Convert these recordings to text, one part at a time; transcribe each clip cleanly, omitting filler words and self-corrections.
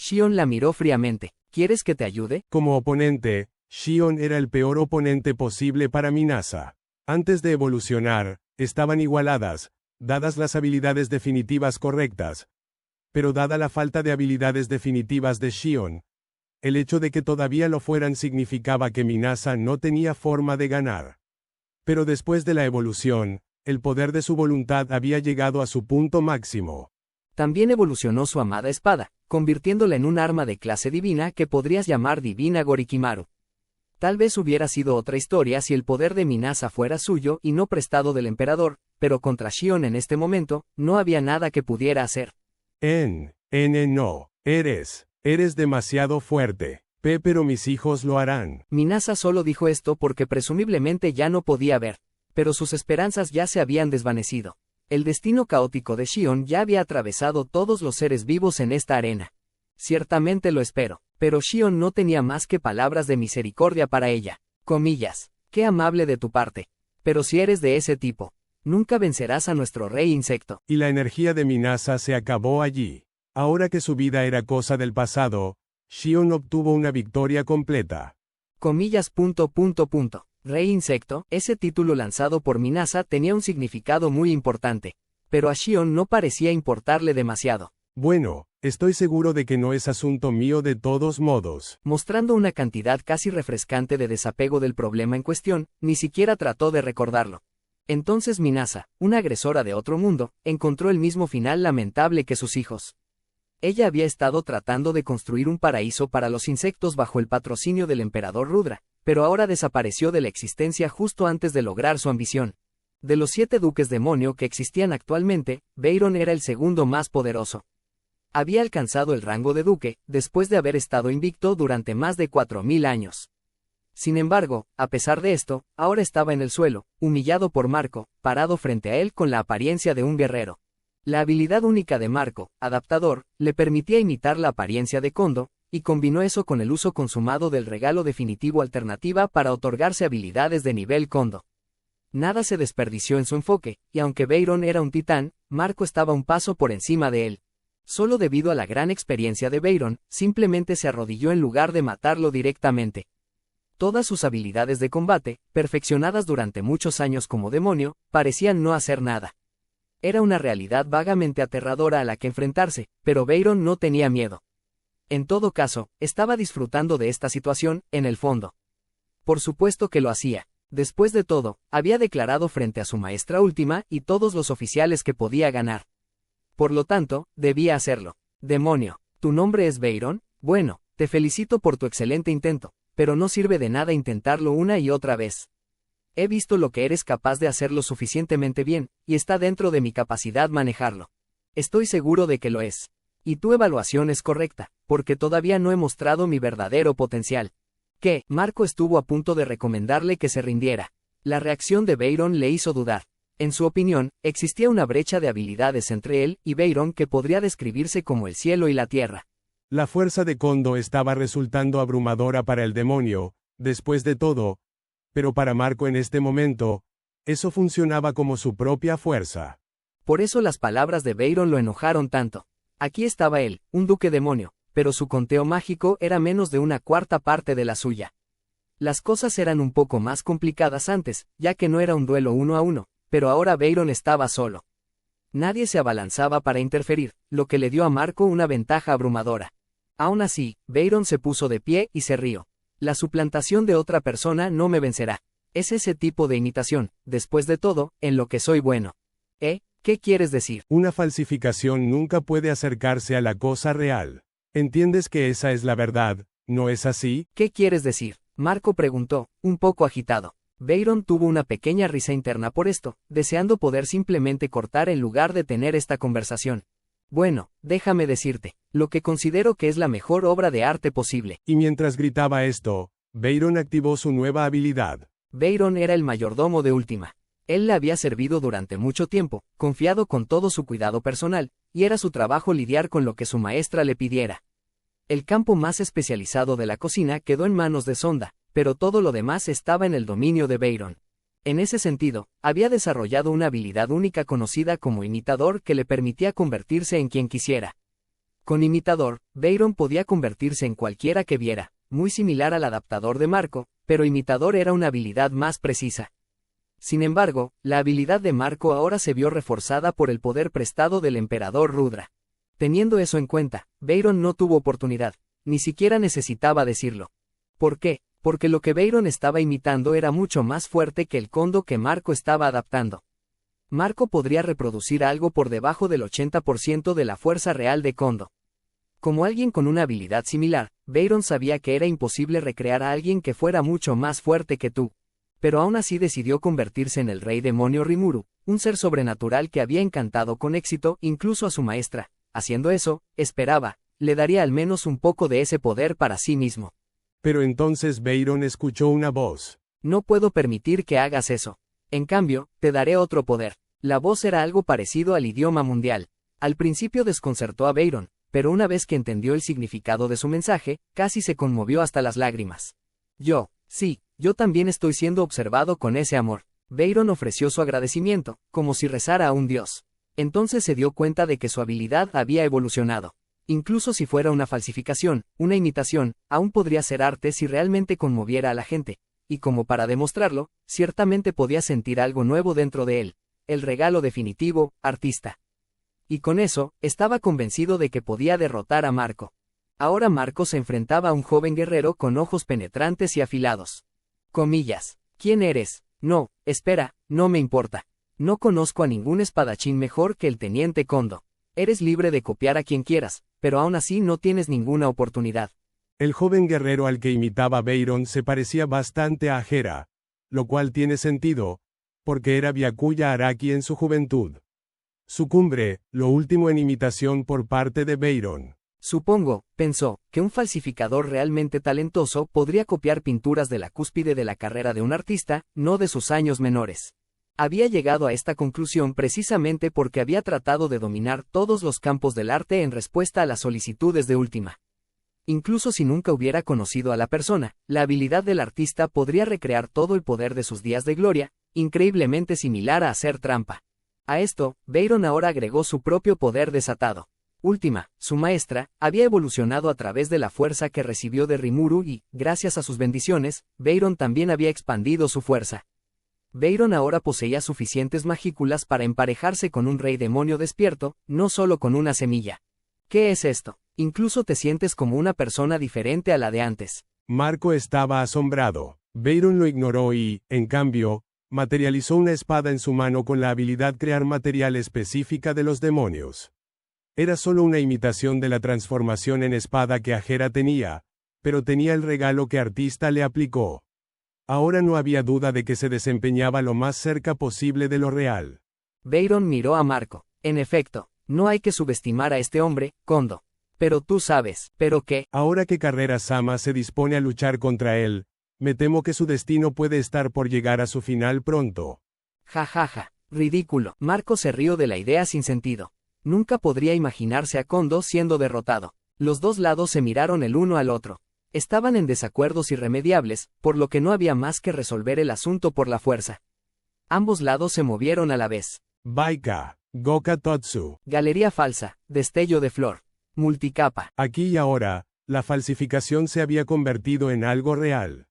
Shion la miró fríamente. ¿Quieres que te ayude? Como oponente, Shion era el peor oponente posible para Minasa. Antes de evolucionar, estaban igualadas, dadas las habilidades definitivas correctas. Pero dada la falta de habilidades definitivas de Shion, el hecho de que todavía lo fueran significaba que Minasa no tenía forma de ganar. Pero después de la evolución, el poder de su voluntad había llegado a su punto máximo. También evolucionó su amada espada, convirtiéndola en un arma de clase divina que podrías llamar Divina Gorikimaru. Tal vez hubiera sido otra historia si el poder de Minasa fuera suyo y no prestado del emperador, pero contra Shion en este momento, no había nada que pudiera hacer. No, eres demasiado fuerte. Pero mis hijos lo harán. Minasa solo dijo esto porque presumiblemente ya no podía ver. Pero sus esperanzas ya se habían desvanecido. El destino caótico de Shion ya había atravesado todos los seres vivos en esta arena. Ciertamente lo espero. Pero Shion no tenía más que palabras de misericordia para ella. Comillas. Qué amable de tu parte. Pero si eres de ese tipo, nunca vencerás a nuestro rey insecto. Y la energía de Minasa se acabó allí. Ahora que su vida era cosa del pasado, Shion obtuvo una victoria completa. Comillas. Rey insecto, ese título lanzado por Minasa tenía un significado muy importante. Pero a Shion no parecía importarle demasiado. Bueno, estoy seguro de que no es asunto mío de todos modos. Mostrando una cantidad casi refrescante de desapego del problema en cuestión, ni siquiera trató de recordarlo. Entonces Minasa, una agresora de otro mundo, encontró el mismo final lamentable que sus hijos. Ella había estado tratando de construir un paraíso para los insectos bajo el patrocinio del emperador Rudra, pero ahora desapareció de la existencia justo antes de lograr su ambición. De los 7 duques demonio que existían actualmente, Beiron era el segundo más poderoso. Había alcanzado el rango de duque, después de haber estado invicto durante más de 4000 años. Sin embargo, a pesar de esto, ahora estaba en el suelo, humillado por Marco, parado frente a él con la apariencia de un guerrero. La habilidad única de Marco, adaptador, le permitía imitar la apariencia de Kondo, y combinó eso con el uso consumado del regalo definitivo alternativa para otorgarse habilidades de nivel Kondo. Nada se desperdició en su enfoque, y aunque Beiron era un titán, Marco estaba un paso por encima de él. Solo debido a la gran experiencia de Beiron, simplemente se arrodilló en lugar de matarlo directamente. Todas sus habilidades de combate, perfeccionadas durante muchos años como demonio, parecían no hacer nada. Era una realidad vagamente aterradora a la que enfrentarse, pero Beiron no tenía miedo. En todo caso, estaba disfrutando de esta situación, en el fondo. Por supuesto que lo hacía. Después de todo, había declarado frente a su maestra última y todos los oficiales que podía ganar. Por lo tanto, debía hacerlo. Demonio, ¿tu nombre es Beiron? Bueno, te felicito por tu excelente intento, pero no sirve de nada intentarlo una y otra vez. He visto lo que eres capaz de hacer lo suficientemente bien, y está dentro de mi capacidad manejarlo. Estoy seguro de que lo es. Y tu evaluación es correcta, porque todavía no he mostrado mi verdadero potencial. ¿Qué? Marco estuvo a punto de recomendarle que se rindiera. La reacción de Beiron le hizo dudar. En su opinión, existía una brecha de habilidades entre él y Beiron que podría describirse como el cielo y la tierra. La fuerza de Kondo estaba resultando abrumadora para el demonio, después de todo, pero para Marco en este momento, eso funcionaba como su propia fuerza. Por eso las palabras de Beiron lo enojaron tanto. Aquí estaba él, un duque demonio, pero su conteo mágico era menos de una cuarta parte de la suya. Las cosas eran un poco más complicadas antes, ya que no era un duelo 1 a 1, pero ahora Beiron estaba solo. Nadie se abalanzaba para interferir, lo que le dio a Marco una ventaja abrumadora. Aún así, Beiron se puso de pie y se rió. La suplantación de otra persona no me vencerá. Es ese tipo de imitación, después de todo, en lo que soy bueno. ¿Qué quieres decir? Una falsificación nunca puede acercarse a la cosa real. ¿Entiendes que esa es la verdad, no es así? ¿Qué quieres decir? Marco preguntó, un poco agitado. Beiron tuvo una pequeña risa interna por esto, deseando poder simplemente cortar en lugar de tener esta conversación. Bueno, déjame decirte, lo que considero que es la mejor obra de arte posible. Y mientras gritaba esto, Beiron activó su nueva habilidad. Beiron era el mayordomo de Última. Él le había servido durante mucho tiempo, confiado con todo su cuidado personal, y era su trabajo lidiar con lo que su maestra le pidiera. El campo más especializado de la cocina quedó en manos de Sonda, pero todo lo demás estaba en el dominio de Beiron. En ese sentido, había desarrollado una habilidad única conocida como imitador que le permitía convertirse en quien quisiera. Con imitador, Byron podía convertirse en cualquiera que viera, muy similar al adaptador de Marco, pero imitador era una habilidad más precisa. Sin embargo, la habilidad de Marco ahora se vio reforzada por el poder prestado del emperador Rudra. Teniendo eso en cuenta, Byron no tuvo oportunidad, ni siquiera necesitaba decirlo. ¿Por qué? Porque lo que Byron estaba imitando era mucho más fuerte que el Kondo que Marco estaba adaptando. Marco podría reproducir algo por debajo del 80% de la fuerza real de Kondo. Como alguien con una habilidad similar, Byron sabía que era imposible recrear a alguien que fuera mucho más fuerte que tú. Pero aún así decidió convertirse en el rey demonio Rimuru, un ser sobrenatural que había encantado con éxito incluso a su maestra. Haciendo eso, esperaba, le daría al menos un poco de ese poder para sí mismo. Pero entonces Byron escuchó una voz. No puedo permitir que hagas eso. En cambio, te daré otro poder. La voz era algo parecido al idioma mundial. Al principio desconcertó a Byron, pero una vez que entendió el significado de su mensaje, casi se conmovió hasta las lágrimas. Yo también estoy siendo observado con ese amor. Byron ofreció su agradecimiento, como si rezara a un dios. Entonces se dio cuenta de que su habilidad había evolucionado. Incluso si fuera una falsificación, una imitación, aún podría ser arte si realmente conmoviera a la gente. Y como para demostrarlo, ciertamente podía sentir algo nuevo dentro de él. El regalo definitivo, artista. Y con eso, estaba convencido de que podía derrotar a Marco. Ahora Marco se enfrentaba a un joven guerrero con ojos penetrantes y afilados. Comillas. ¿Quién eres? No, espera, no me importa. No conozco a ningún espadachín mejor que el teniente Kondo. Eres libre de copiar a quien quieras, pero aún así no tienes ninguna oportunidad. El joven guerrero al que imitaba Byron se parecía bastante a Hera, lo cual tiene sentido, porque era Byakuya Araki en su juventud. Su cumbre, lo último en imitación por parte de Byron. Supongo, pensó, que un falsificador realmente talentoso podría copiar pinturas de la cúspide de la carrera de un artista, no de sus años menores. Había llegado a esta conclusión precisamente porque había tratado de dominar todos los campos del arte en respuesta a las solicitudes de Última. Incluso si nunca hubiera conocido a la persona, la habilidad del artista podría recrear todo el poder de sus días de gloria, increíblemente similar a hacer trampa. A esto, Byron ahora agregó su propio poder desatado. Última, su maestra, había evolucionado a través de la fuerza que recibió de Rimuru y, gracias a sus bendiciones, Byron también había expandido su fuerza. Byron ahora poseía suficientes magículas para emparejarse con un rey demonio despierto, no solo con una semilla. ¿Qué es esto? Incluso te sientes como una persona diferente a la de antes. Marco estaba asombrado. Byron lo ignoró y, en cambio, materializó una espada en su mano con la habilidad crear material específica de los demonios. Era solo una imitación de la transformación en espada que Hera tenía, pero tenía el regalo que artista le aplicó. Ahora no había duda de que se desempeñaba lo más cerca posible de lo real. Byron miró a Marco. En efecto, no hay que subestimar a este hombre, Kondo. Pero tú sabes, ¿pero qué? Ahora que Carrera-sama se dispone a luchar contra él, me temo que su destino puede estar por llegar a su final pronto. Ja, ridículo. Marco se rió de la idea sin sentido. Nunca podría imaginarse a Kondo siendo derrotado. Los dos lados se miraron el uno al otro. Estaban en desacuerdos irremediables, por lo que no había más que resolver el asunto por la fuerza. Ambos lados se movieron a la vez. Baika, Goka Totsu. Galería falsa, destello de flor. Multicapa. Aquí y ahora, la falsificación se había convertido en algo real.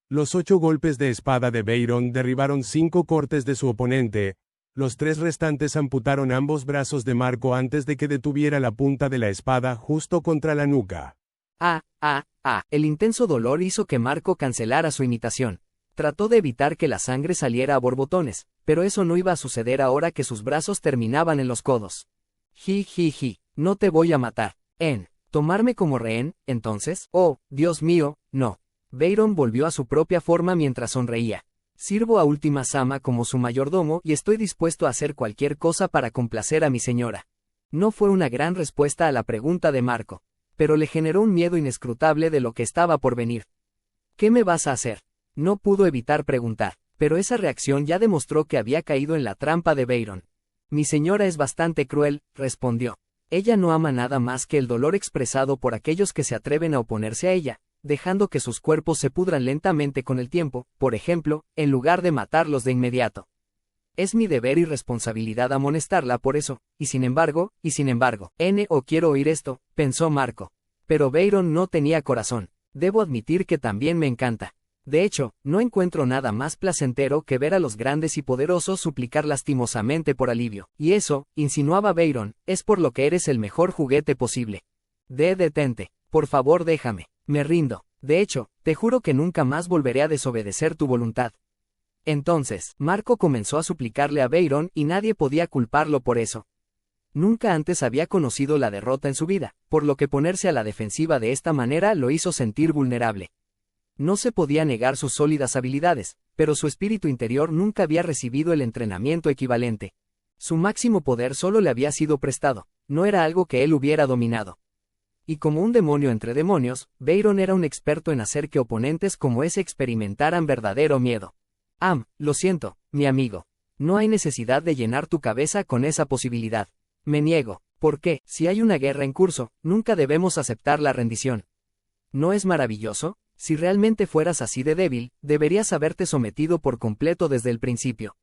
Los 8 golpes de espada de Byron derribaron 5 cortes de su oponente. Los 3 restantes amputaron ambos brazos de Marco antes de que detuviera la punta de la espada justo contra la nuca. El intenso dolor hizo que Marco cancelara su imitación. Trató de evitar que la sangre saliera a borbotones, pero eso no iba a suceder ahora que sus brazos terminaban en los codos. No te voy a matar. ¿Tomarme como rehén, entonces? Oh, Dios mío, no. Byron volvió a su propia forma mientras sonreía. Sirvo a Última Sama como su mayordomo y estoy dispuesto a hacer cualquier cosa para complacer a mi señora. No fue una gran respuesta a la pregunta de Marco, pero le generó un miedo inescrutable de lo que estaba por venir. ¿Qué me vas a hacer? No pudo evitar preguntar, pero esa reacción ya demostró que había caído en la trampa de Byron. Mi señora es bastante cruel, respondió. Ella no ama nada más que el dolor expresado por aquellos que se atreven a oponerse a ella, dejando que sus cuerpos se pudran lentamente con el tiempo, por ejemplo, en lugar de matarlos de inmediato. Es mi deber y responsabilidad amonestarla por eso, y sin embargo, o quiero oír esto, pensó Marco. Pero Byron no tenía corazón. Debo admitir que también me encanta. De hecho, no encuentro nada más placentero que ver a los grandes y poderosos suplicar lastimosamente por alivio. Y eso, insinuaba Byron, es por lo que eres el mejor juguete posible. Detente. Por favor déjame. Me rindo. De hecho, te juro que nunca más volveré a desobedecer tu voluntad. Entonces, Marco comenzó a suplicarle a Byron y nadie podía culparlo por eso. Nunca antes había conocido la derrota en su vida, por lo que ponerse a la defensiva de esta manera lo hizo sentir vulnerable. No se podía negar sus sólidas habilidades, pero su espíritu interior nunca había recibido el entrenamiento equivalente. Su máximo poder solo le había sido prestado, no era algo que él hubiera dominado. Y como un demonio entre demonios, Byron era un experto en hacer que oponentes como ese experimentaran verdadero miedo. Lo siento, mi amigo. No hay necesidad de llenar tu cabeza con esa posibilidad. Me niego. ¿Por qué? Si hay una guerra en curso, nunca debemos aceptar la rendición. ¿No es maravilloso? Si realmente fueras así de débil, deberías haberte sometido por completo desde el principio.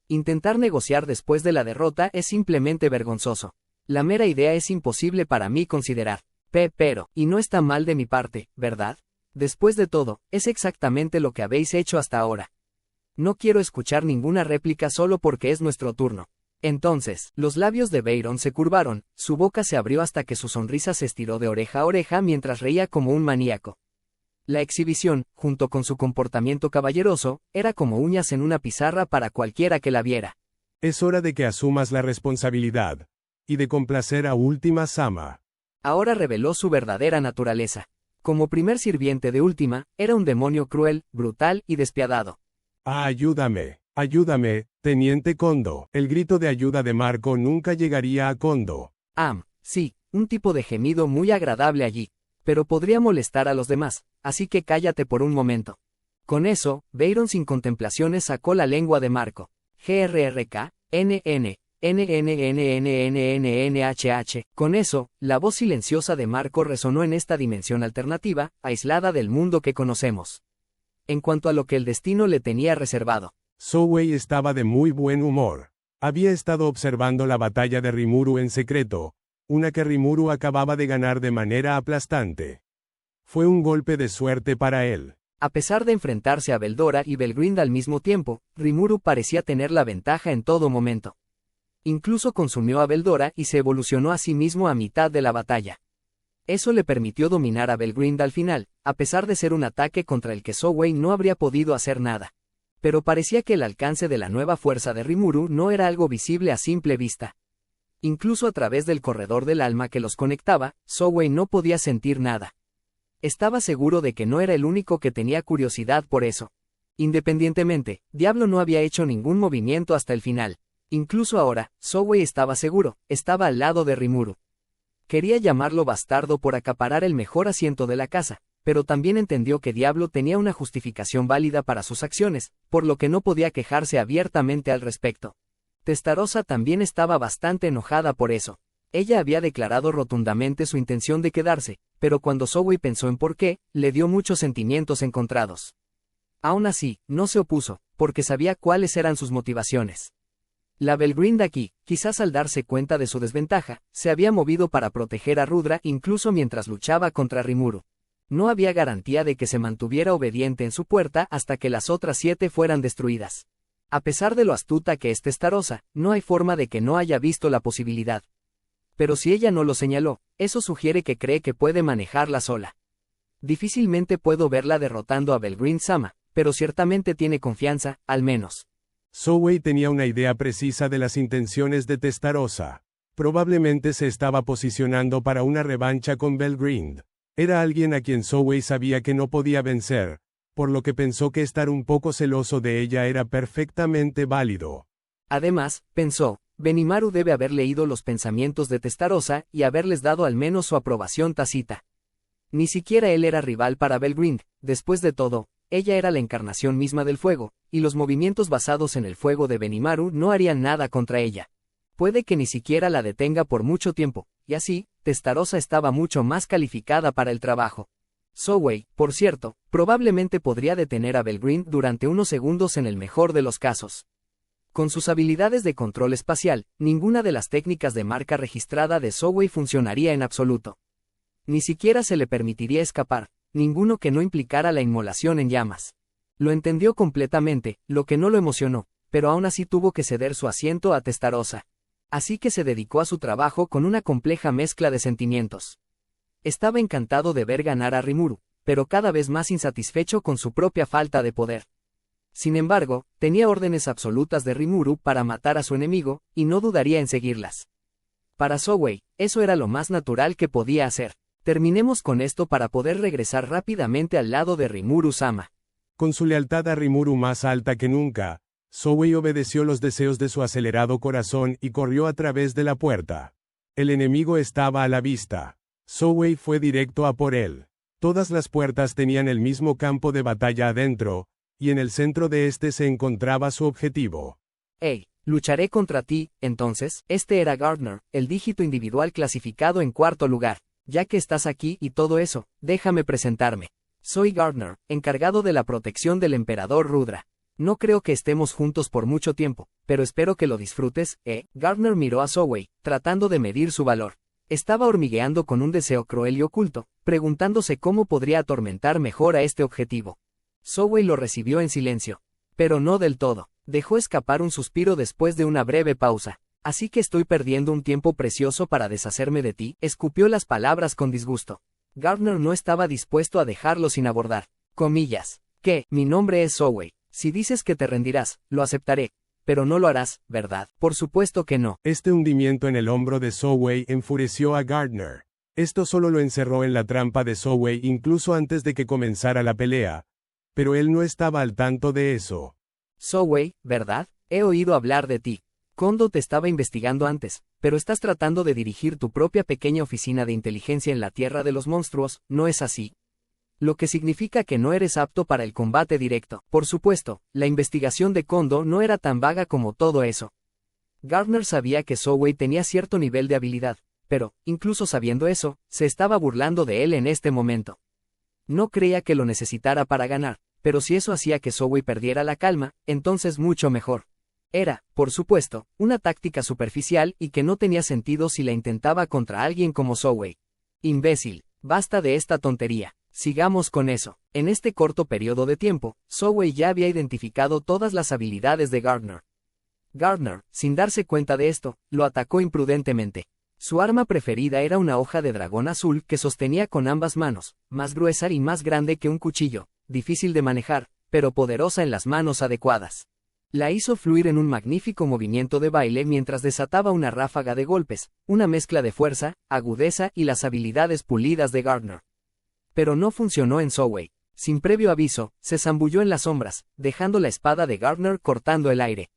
Intentar negociar después de la derrota es simplemente vergonzoso. La mera idea es imposible para mí considerar. Y no está mal de mi parte, ¿verdad? Después de todo, es exactamente lo que habéis hecho hasta ahora. No quiero escuchar ninguna réplica solo porque es nuestro turno. Entonces, los labios de Byron se curvaron, su boca se abrió hasta que su sonrisa se estiró de oreja a oreja mientras reía como un maníaco. La exhibición, junto con su comportamiento caballeroso, era como uñas en una pizarra para cualquiera que la viera. Es hora de que asumas la responsabilidad. Y de complacer a Última Sama. Ahora reveló su verdadera naturaleza. Como primer sirviente de Última, era un demonio cruel, brutal y despiadado. Ayúdame, ayúdame, Teniente Kondo. El grito de ayuda de Marco nunca llegaría a Kondo. Sí, un tipo de gemido muy agradable allí. Pero podría molestar a los demás, así que cállate por un momento. Con eso, Byron sin contemplaciones sacó la lengua de Marco. GRRK, NN, NNNNNNNHH. Con eso, la voz silenciosa de Marco resonó en esta dimensión alternativa, aislada del mundo que conocemos. En cuanto a lo que el destino le tenía reservado. Souwei estaba de muy buen humor. Había estado observando la batalla de Rimuru en secreto, una que Rimuru acababa de ganar de manera aplastante. Fue un golpe de suerte para él. A pesar de enfrentarse a Veldora y Belgrind al mismo tiempo, Rimuru parecía tener la ventaja en todo momento. Incluso consumió a Veldora y se evolucionó a sí mismo a mitad de la batalla. Eso le permitió dominar a Belgrind al final, a pesar de ser un ataque contra el que Souwei no habría podido hacer nada. Pero parecía que el alcance de la nueva fuerza de Rimuru no era algo visible a simple vista. Incluso a través del corredor del alma que los conectaba, Souwei no podía sentir nada. Estaba seguro de que no era el único que tenía curiosidad por eso. Independientemente, Diablo no había hecho ningún movimiento hasta el final. Incluso ahora, Souwei estaba seguro, estaba al lado de Rimuru. Quería llamarlo bastardo por acaparar el mejor asiento de la casa, pero también entendió que Diablo tenía una justificación válida para sus acciones, por lo que no podía quejarse abiertamente al respecto. Testarossa también estaba bastante enojada por eso. Ella había declarado rotundamente su intención de quedarse, pero cuando Souwei pensó en por qué, le dio muchos sentimientos encontrados. Aún así, no se opuso, porque sabía cuáles eran sus motivaciones. La Belgrind aquí, quizás al darse cuenta de su desventaja, se había movido para proteger a Rudra incluso mientras luchaba contra Rimuru. No había garantía de que se mantuviera obediente en su puerta hasta que las otras 7 fueran destruidas. A pesar de lo astuta que es Testarossa, no hay forma de que no haya visto la posibilidad. Pero si ella no lo señaló, eso sugiere que cree que puede manejarla sola. Difícilmente puedo verla derrotando a Belgrind Sama, pero ciertamente tiene confianza, al menos. Souwei tenía una idea precisa de las intenciones de Testarossa. Probablemente se estaba posicionando para una revancha con Belgrind. Era alguien a quien Souwei sabía que no podía vencer, por lo que pensó que estar un poco celoso de ella era perfectamente válido. Además, pensó, Benimaru debe haber leído los pensamientos de Testarossa y haberles dado al menos su aprobación tácita. Ni siquiera él era rival para Belgrind, después de todo, ella era la encarnación misma del fuego, y los movimientos basados en el fuego de Benimaru no harían nada contra ella. Puede que ni siquiera la detenga por mucho tiempo, y así, Testarossa estaba mucho más calificada para el trabajo. Souwei, por cierto, probablemente podría detener a Belgrind durante unos segundos en el mejor de los casos. Con sus habilidades de control espacial, ninguna de las técnicas de marca registrada de Zhou Wei funcionaría en absoluto. Ni siquiera se le permitiría escapar, ninguno que no implicara la inmolación en llamas. Lo entendió completamente, lo que no lo emocionó, pero aún así tuvo que ceder su asiento a Testarossa. Así que se dedicó a su trabajo con una compleja mezcla de sentimientos. Estaba encantado de ver ganar a Rimuru, pero cada vez más insatisfecho con su propia falta de poder. Sin embargo, tenía órdenes absolutas de Rimuru para matar a su enemigo, y no dudaría en seguirlas. Para Zhou Wei, eso era lo más natural que podía hacer. Terminemos con esto para poder regresar rápidamente al lado de Rimuru-sama. Con su lealtad a Rimuru más alta que nunca, Zhou Wei obedeció los deseos de su acelerado corazón y corrió a través de la puerta. El enemigo estaba a la vista. Zhou Wei fue directo a por él. Todas las puertas tenían el mismo campo de batalla adentro, y en el centro de este se encontraba su objetivo. Hey, lucharé contra ti, entonces. Este era Gardner, el dígito individual clasificado en cuarto lugar. Ya que estás aquí y todo eso, déjame presentarme. Soy Gardner, encargado de la protección del emperador Rudra. No creo que estemos juntos por mucho tiempo, pero espero que lo disfrutes, Gardner miró a Zhou Wei, tratando de medir su valor. Estaba hormigueando con un deseo cruel y oculto, preguntándose cómo podría atormentar mejor a este objetivo. Zhou Wei lo recibió en silencio. Pero no del todo. Dejó escapar un suspiro después de una breve pausa. Así que estoy perdiendo un tiempo precioso para deshacerme de ti, escupió las palabras con disgusto. Gardner no estaba dispuesto a dejarlo sin abordar. Comillas. ¿Qué? Mi nombre es Zhou Wei. Si dices que te rendirás, lo aceptaré. Pero no lo harás, ¿verdad? Por supuesto que no. Este hundimiento en el hombro de Zhou Wei enfureció a Gardner. Esto solo lo encerró en la trampa de Zhou Wei incluso antes de que comenzara la pelea. Pero él no estaba al tanto de eso. Zhou Wei, ¿verdad? He oído hablar de ti. Kondo te estaba investigando antes, pero estás tratando de dirigir tu propia pequeña oficina de inteligencia en la Tierra de los Monstruos, ¿no es así? Lo que significa que no eres apto para el combate directo. Por supuesto, la investigación de Kondo no era tan vaga como todo eso. Gardner sabía que Zhou Wei tenía cierto nivel de habilidad, pero, incluso sabiendo eso, se estaba burlando de él en este momento. No creía que lo necesitara para ganar, pero si eso hacía que Zhou Wei perdiera la calma, entonces mucho mejor. Era, por supuesto, una táctica superficial y que no tenía sentido si la intentaba contra alguien como Zhou Wei. Imbécil, basta de esta tontería. Sigamos con eso. En este corto periodo de tiempo, Zhou Wei ya había identificado todas las habilidades de Gardner. Gardner, sin darse cuenta de esto, lo atacó imprudentemente. Su arma preferida era una hoja de dragón azul que sostenía con ambas manos, más gruesa y más grande que un cuchillo, difícil de manejar, pero poderosa en las manos adecuadas. La hizo fluir en un magnífico movimiento de baile mientras desataba una ráfaga de golpes, una mezcla de fuerza, agudeza y las habilidades pulidas de Gardner. Pero no funcionó en Zhou Wei. Sin previo aviso, se zambulló en las sombras, dejando la espada de Gardner cortando el aire.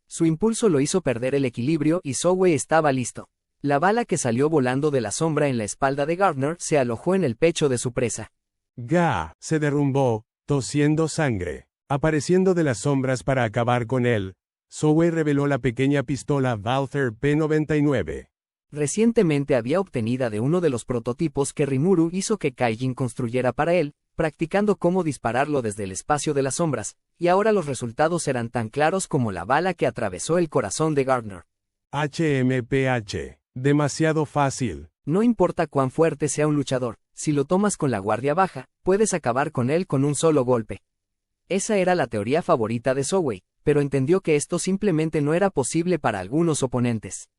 Su impulso lo hizo perder el equilibrio y Zhou Wei estaba listo. La bala que salió volando de la sombra en la espalda de Gardner se alojó en el pecho de su presa. Ga se derrumbó, tosiendo sangre. Apareciendo de las sombras para acabar con él, Zhou Wei reveló la pequeña pistola Walther P99. Recientemente había obtenida de uno de los prototipos que Rimuru hizo que Kaijin construyera para él, practicando cómo dispararlo desde el espacio de las sombras, y ahora los resultados eran tan claros como la bala que atravesó el corazón de Gardner. HMPH. Demasiado fácil. No importa cuán fuerte sea un luchador, si lo tomas con la guardia baja, puedes acabar con él con un solo golpe. Esa era la teoría favorita de Zhou Wei, pero entendió que esto simplemente no era posible para algunos oponentes.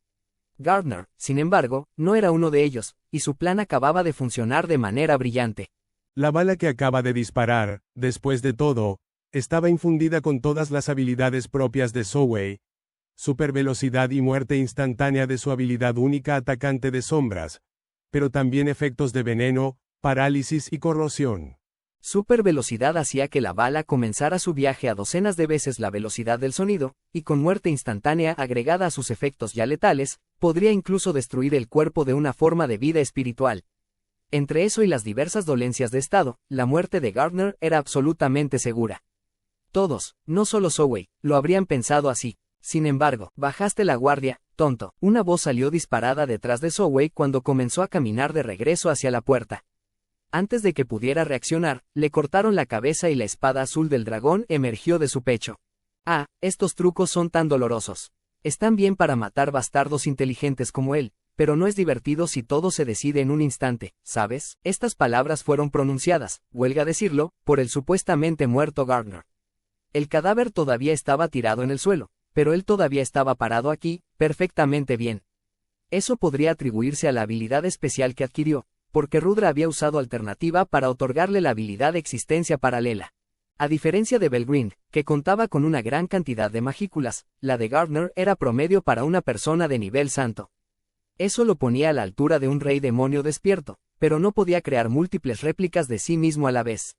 Gardner, sin embargo, no era uno de ellos, y su plan acababa de funcionar de manera brillante. La bala que acaba de disparar, después de todo, estaba infundida con todas las habilidades propias de Zhou Wei, supervelocidad y muerte instantánea de su habilidad única atacante de sombras, pero también efectos de veneno, parálisis y corrosión. Supervelocidad hacía que la bala comenzara su viaje a docenas de veces la velocidad del sonido, y con muerte instantánea agregada a sus efectos ya letales, podría incluso destruir el cuerpo de una forma de vida espiritual. Entre eso y las diversas dolencias de estado, la muerte de Gardner era absolutamente segura. Todos, no solo Zhou Wei, lo habrían pensado así. Sin embargo, bajaste la guardia, tonto. Una voz salió disparada detrás de Zhou Wei cuando comenzó a caminar de regreso hacia la puerta. Antes de que pudiera reaccionar, le cortaron la cabeza y la espada azul del dragón emergió de su pecho. Ah, estos trucos son tan dolorosos. Están bien para matar bastardos inteligentes como él, pero no es divertido si todo se decide en un instante, ¿sabes? Estas palabras fueron pronunciadas, huelga decirlo, por el supuestamente muerto Gardner. El cadáver todavía estaba tirado en el suelo, pero él todavía estaba parado aquí, perfectamente bien. Eso podría atribuirse a la habilidad especial que adquirió, porque Rudra había usado alternativa para otorgarle la habilidad de existencia paralela. A diferencia de Belgrind, que contaba con una gran cantidad de magículas, la de Gardner era promedio para una persona de nivel santo. Eso lo ponía a la altura de un rey demonio despierto, pero no podía crear múltiples réplicas de sí mismo a la vez.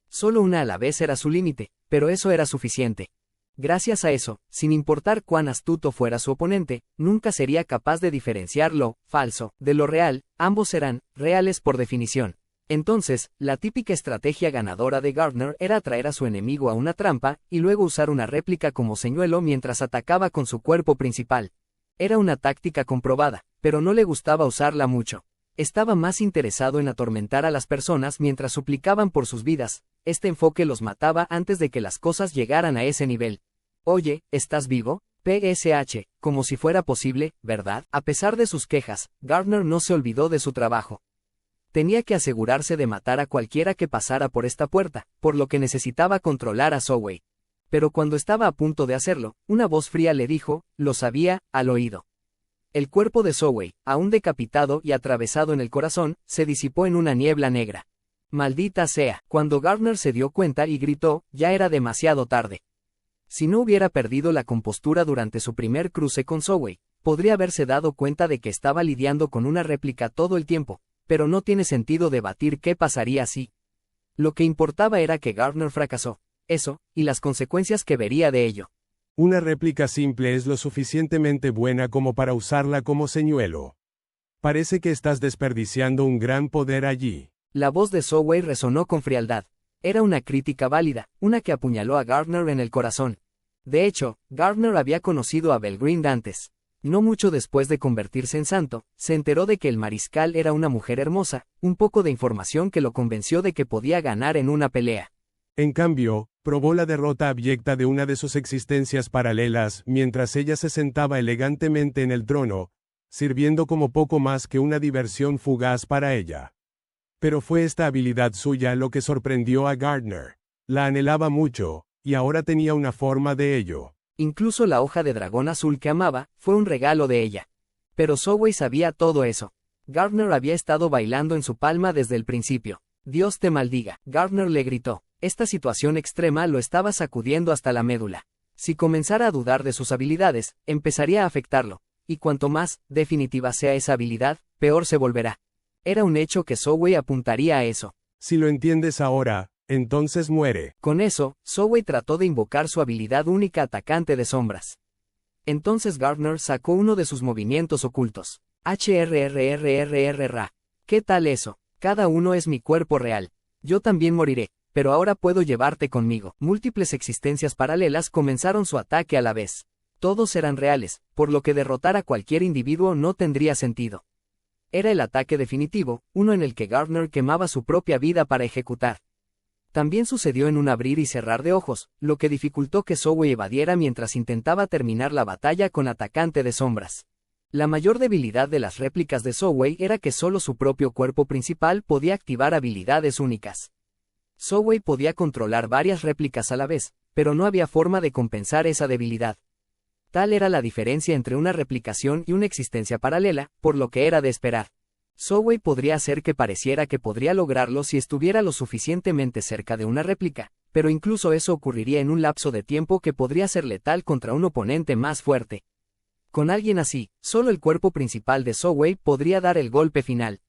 Solo una a la vez era su límite, pero eso era suficiente. Gracias a eso, sin importar cuán astuto fuera su oponente, nunca sería capaz de diferenciar lo falso de lo real, ambos serán reales por definición. Entonces, la típica estrategia ganadora de Gardner era atraer a su enemigo a una trampa, y luego usar una réplica como señuelo mientras atacaba con su cuerpo principal. Era una táctica comprobada, pero no le gustaba usarla mucho. Estaba más interesado en atormentar a las personas mientras suplicaban por sus vidas. Este enfoque los mataba antes de que las cosas llegaran a ese nivel. Oye, ¿estás vivo? PSH, como si fuera posible, ¿verdad? A pesar de sus quejas, Gardner no se olvidó de su trabajo. Tenía que asegurarse de matar a cualquiera que pasara por esta puerta, por lo que necesitaba controlar a Zhou. Pero cuando estaba a punto de hacerlo, una voz fría le dijo, lo sabía, al oído. El cuerpo de Zhou, aún decapitado y atravesado en el corazón, se disipó en una niebla negra. Maldita sea, cuando Gardner se dio cuenta y gritó, ya era demasiado tarde. Si no hubiera perdido la compostura durante su primer cruce con Zhou, podría haberse dado cuenta de que estaba lidiando con una réplica todo el tiempo, pero no tiene sentido debatir qué pasaría si. Lo que importaba era que Gardner fracasó, eso, y las consecuencias que vería de ello. Una réplica simple es lo suficientemente buena como para usarla como señuelo. Parece que estás desperdiciando un gran poder allí. La voz de Zhou resonó con frialdad. Era una crítica válida, una que apuñaló a Gardner en el corazón. De hecho, Gardner había conocido a Belgrind antes. No mucho después de convertirse en santo, se enteró de que el mariscal era una mujer hermosa, un poco de información que lo convenció de que podía ganar en una pelea. En cambio, probó la derrota abyecta de una de sus existencias paralelas mientras ella se sentaba elegantemente en el trono, sirviendo como poco más que una diversión fugaz para ella. Pero fue esta habilidad suya lo que sorprendió a Gardner. La anhelaba mucho, y ahora tenía una forma de ello. Incluso la hoja de dragón azul que amaba, fue un regalo de ella. Pero Zhou sabía todo eso. Gardner había estado bailando en su palma desde el principio. Dios te maldiga, Gardner le gritó. Esta situación extrema lo estaba sacudiendo hasta la médula. Si comenzara a dudar de sus habilidades, empezaría a afectarlo. Y cuanto más definitiva sea esa habilidad, peor se volverá. Era un hecho que Zhou apuntaría a eso. Si lo entiendes ahora, entonces muere. Con eso, Zhou trató de invocar su habilidad única atacante de sombras. Entonces Gardner sacó uno de sus movimientos ocultos. HRRRRRRA. ¿Qué tal eso? Cada uno es mi cuerpo real. Yo también moriré, pero ahora puedo llevarte conmigo. Múltiples existencias paralelas comenzaron su ataque a la vez. Todos eran reales, por lo que derrotar a cualquier individuo no tendría sentido. Era el ataque definitivo, uno en el que Gardner quemaba su propia vida para ejecutar. También sucedió en un abrir y cerrar de ojos, lo que dificultó que Zhou evadiera mientras intentaba terminar la batalla con atacante de sombras. La mayor debilidad de las réplicas de Zhou era que solo su propio cuerpo principal podía activar habilidades únicas. Zhou podía controlar varias réplicas a la vez, pero no había forma de compensar esa debilidad. Tal era la diferencia entre una replicación y una existencia paralela, por lo que era de esperar. Zhou podría hacer que pareciera que podría lograrlo si estuviera lo suficientemente cerca de una réplica, pero incluso eso ocurriría en un lapso de tiempo que podría ser letal contra un oponente más fuerte. Con alguien así, solo el cuerpo principal de Zhou podría dar el golpe final.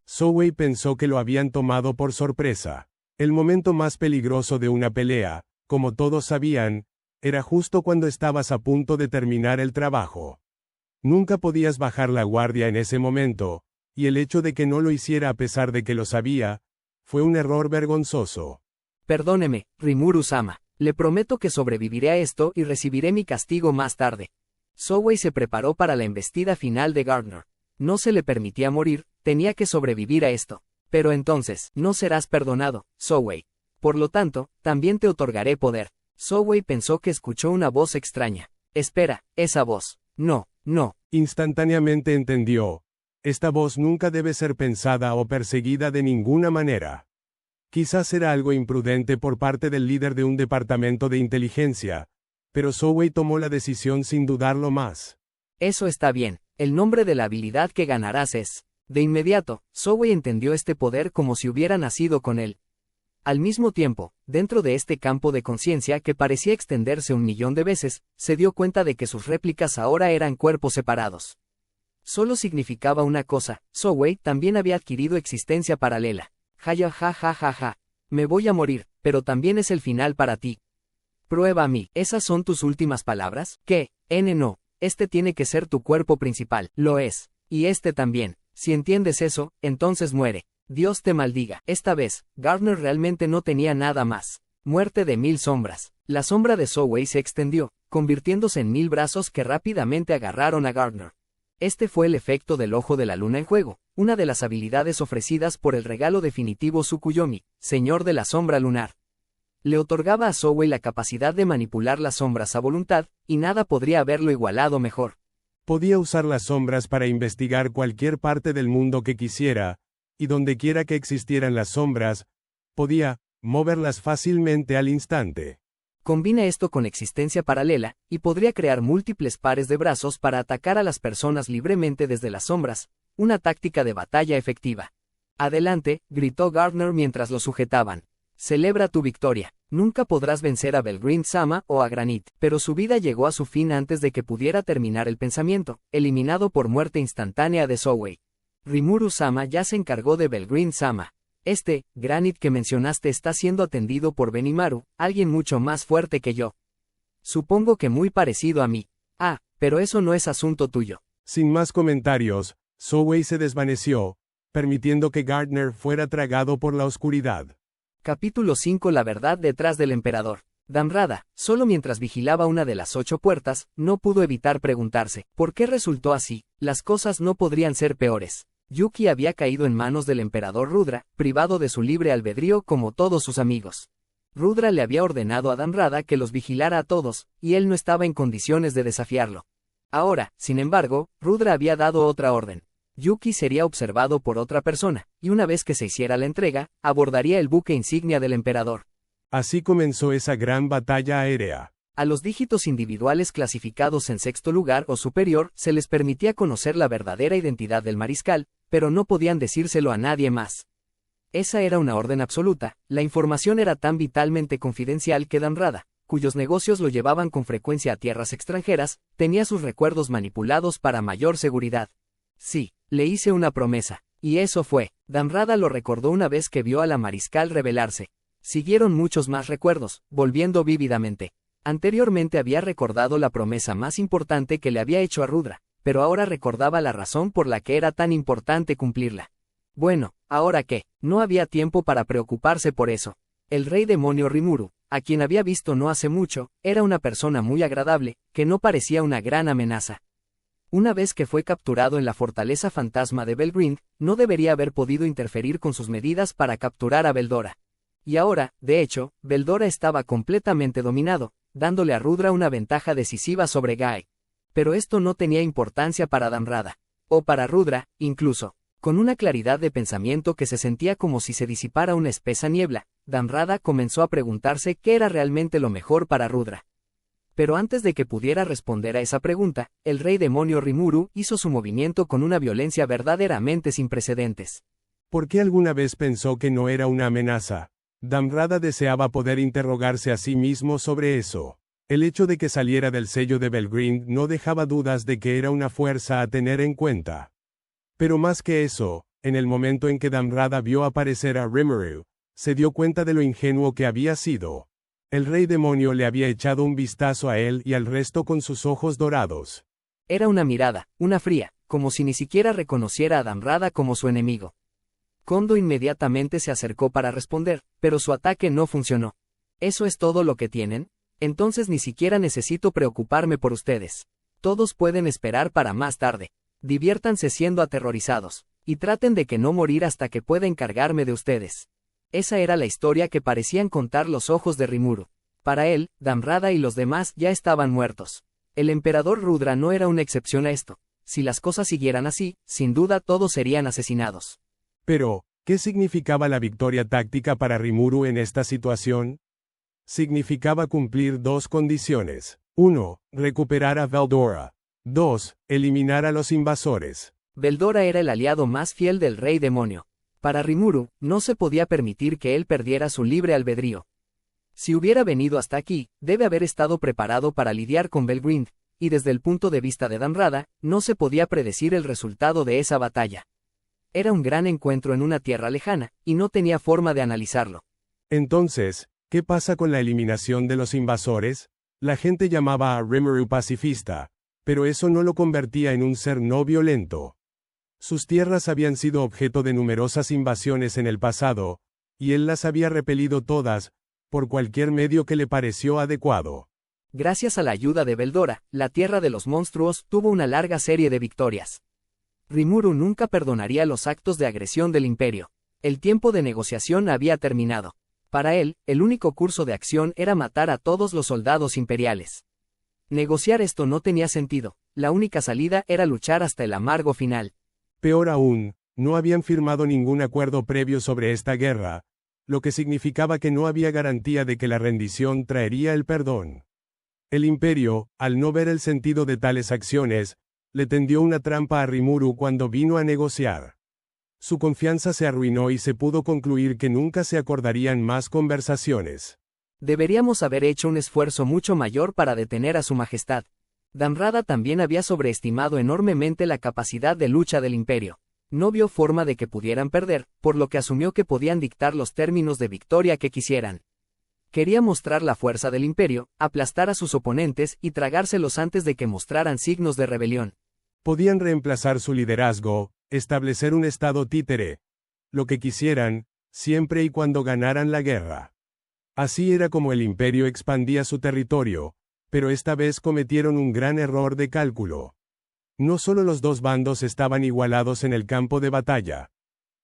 Zhou pensó que lo habían tomado por sorpresa. El momento más peligroso de una pelea, como todos sabían, era justo cuando estabas a punto de terminar el trabajo. Nunca podías bajar la guardia en ese momento, y el hecho de que no lo hiciera a pesar de que lo sabía, fue un error vergonzoso. Perdóneme, Rimuru-sama. Le prometo que sobreviviré a esto y recibiré mi castigo más tarde. Zhou se preparó para la embestida final de Gardner. No se le permitía morir, tenía que sobrevivir a esto. Pero entonces, no serás perdonado, Zhou. Por lo tanto, también te otorgaré poder. Zhou pensó que escuchó una voz extraña. Espera, esa voz. No, no. Instantáneamente entendió. Esta voz nunca debe ser pensada o perseguida de ninguna manera. Quizás era algo imprudente por parte del líder de un departamento de inteligencia, pero Zhou tomó la decisión sin dudarlo más. Eso está bien. El nombre de la habilidad que ganarás es. De inmediato, Zhou entendió este poder como si hubiera nacido con él. Al mismo tiempo, dentro de este campo de conciencia que parecía extenderse 1.000.000 de veces, se dio cuenta de que sus réplicas ahora eran cuerpos separados. Solo significaba una cosa, Zhou también había adquirido existencia paralela. Ja ja ja ja ja. Me voy a morir, pero también es el final para ti. Prueba a mí. ¿Esas son tus últimas palabras? ¿Qué? No. Este tiene que ser tu cuerpo principal. Lo es. Y este también. Si entiendes eso, entonces muere. Dios te maldiga. Esta vez, Gardner realmente no tenía nada más. Muerte de 1000 sombras. La sombra de Zhou se extendió, convirtiéndose en 1000 brazos que rápidamente agarraron a Gardner. Este fue el efecto del ojo de la luna en juego, una de las habilidades ofrecidas por el regalo definitivo Tsukuyomi, Señor de la Sombra Lunar. Le otorgaba a Zhou la capacidad de manipular las sombras a voluntad, y nada podría haberlo igualado mejor. Podía usar las sombras para investigar cualquier parte del mundo que quisiera, y dondequiera que existieran las sombras, podía moverlas fácilmente al instante. Combina esto con existencia paralela, y podría crear múltiples pares de brazos para atacar a las personas libremente desde las sombras, una táctica de batalla efectiva. Adelante, gritó Gardner mientras lo sujetaban. Celebra tu victoria. Nunca podrás vencer a Belgrind-sama o a Granit, pero su vida llegó a su fin antes de que pudiera terminar el pensamiento, eliminado por muerte instantánea de Zhou. Rimuru-sama ya se encargó de Belgrind-sama. Granit que mencionaste está siendo atendido por Benimaru, alguien mucho más fuerte que yo. Supongo que muy parecido a mí. Ah, pero eso no es asunto tuyo. Sin más comentarios, Zhou se desvaneció, permitiendo que Gardner fuera tragado por la oscuridad. Capítulo 5. La verdad detrás del emperador. Damrada, solo mientras vigilaba una de las 8 puertas, no pudo evitar preguntarse, ¿por qué resultó así? Las cosas no podrían ser peores. Yuki había caído en manos del emperador Rudra, privado de su libre albedrío como todos sus amigos. Rudra le había ordenado a Damrada que los vigilara a todos, y él no estaba en condiciones de desafiarlo. Ahora, sin embargo, Rudra había dado otra orden. Yuki sería observado por otra persona, y una vez que se hiciera la entrega, abordaría el buque insignia del emperador. Así comenzó esa gran batalla aérea. A los dígitos individuales clasificados en 6º lugar o superior se les permitía conocer la verdadera identidad del mariscal, pero no podían decírselo a nadie más. Esa era una orden absoluta, la información era tan vitalmente confidencial que Damrada, cuyos negocios lo llevaban con frecuencia a tierras extranjeras, tenía sus recuerdos manipulados para mayor seguridad. Sí, le hice una promesa, y eso fue. Damrada lo recordó una vez que vio a la mariscal rebelarse. Siguieron muchos más recuerdos, volviendo vívidamente. Anteriormente había recordado la promesa más importante que le había hecho a Rudra, pero ahora recordaba la razón por la que era tan importante cumplirla. Bueno, ¿ahora qué? No había tiempo para preocuparse por eso. El rey demonio Rimuru, a quien había visto no hace mucho, era una persona muy agradable, que no parecía una gran amenaza. Una vez que fue capturado en la fortaleza fantasma de Belgrind, no debería haber podido interferir con sus medidas para capturar a Beldora. Y ahora, de hecho, Beldora estaba completamente dominado, dándole a Rudra una ventaja decisiva sobre Guy. Pero esto no tenía importancia para Damrada. O para Rudra, incluso. Con una claridad de pensamiento que se sentía como si se disipara una espesa niebla, Damrada comenzó a preguntarse qué era realmente lo mejor para Rudra. Pero antes de que pudiera responder a esa pregunta, el rey demonio Rimuru hizo su movimiento con una violencia verdaderamente sin precedentes. ¿Por qué alguna vez pensó que no era una amenaza? Damrada deseaba poder interrogarse a sí mismo sobre eso. El hecho de que saliera del sello de Belgrind no dejaba dudas de que era una fuerza a tener en cuenta. Pero más que eso, en el momento en que Damrada vio aparecer a Rimuru, se dio cuenta de lo ingenuo que había sido. El rey demonio le había echado un vistazo a él y al resto con sus ojos dorados. Era una mirada, una fría, como si ni siquiera reconociera a Damrada como su enemigo. Kondo inmediatamente se acercó para responder, pero su ataque no funcionó. ¿Eso es todo lo que tienen? Entonces ni siquiera necesito preocuparme por ustedes. Todos pueden esperar para más tarde. Diviértanse siendo aterrorizados, y traten de que no morir hasta que pueda encargarme de ustedes. Esa era la historia que parecían contar los ojos de Rimuru. Para él, Damrada y los demás ya estaban muertos. El emperador Rudra no era una excepción a esto. Si las cosas siguieran así, sin duda todos serían asesinados. Pero, ¿qué significaba la victoria táctica para Rimuru en esta situación? Significaba cumplir dos condiciones. 1. Recuperar a Veldora. 2. Eliminar a los invasores. Veldora era el aliado más fiel del rey demonio. Para Rimuru, no se podía permitir que él perdiera su libre albedrío. Si hubiera venido hasta aquí, debe haber estado preparado para lidiar con Belgrind, y desde el punto de vista de Damrada, no se podía predecir el resultado de esa batalla. Era un gran encuentro en una tierra lejana, y no tenía forma de analizarlo. Entonces, ¿qué pasa con la eliminación de los invasores? La gente llamaba a Rimuru pacifista, pero eso no lo convertía en un ser no violento. Sus tierras habían sido objeto de numerosas invasiones en el pasado, y él las había repelido todas, por cualquier medio que le pareció adecuado. Gracias a la ayuda de Veldora, la tierra de los monstruos tuvo una larga serie de victorias. Rimuru nunca perdonaría los actos de agresión del imperio. El tiempo de negociación había terminado. Para él, el único curso de acción era matar a todos los soldados imperiales. Negociar esto no tenía sentido, la única salida era luchar hasta el amargo final. Peor aún, no habían firmado ningún acuerdo previo sobre esta guerra, lo que significaba que no había garantía de que la rendición traería el perdón. El imperio, al no ver el sentido de tales acciones, le tendió una trampa a Rimuru cuando vino a negociar. Su confianza se arruinó y se pudo concluir que nunca se acordarían más conversaciones. Deberíamos haber hecho un esfuerzo mucho mayor para detener a su majestad. Damrada también había sobreestimado enormemente la capacidad de lucha del imperio. No vio forma de que pudieran perder, por lo que asumió que podían dictar los términos de victoria que quisieran. Quería mostrar la fuerza del imperio, aplastar a sus oponentes y tragárselos antes de que mostraran signos de rebelión. Podían reemplazar su liderazgo, establecer un estado títere, lo que quisieran, siempre y cuando ganaran la guerra. Así era como el imperio expandía su territorio, pero esta vez cometieron un gran error de cálculo. No solo los dos bandos estaban igualados en el campo de batalla.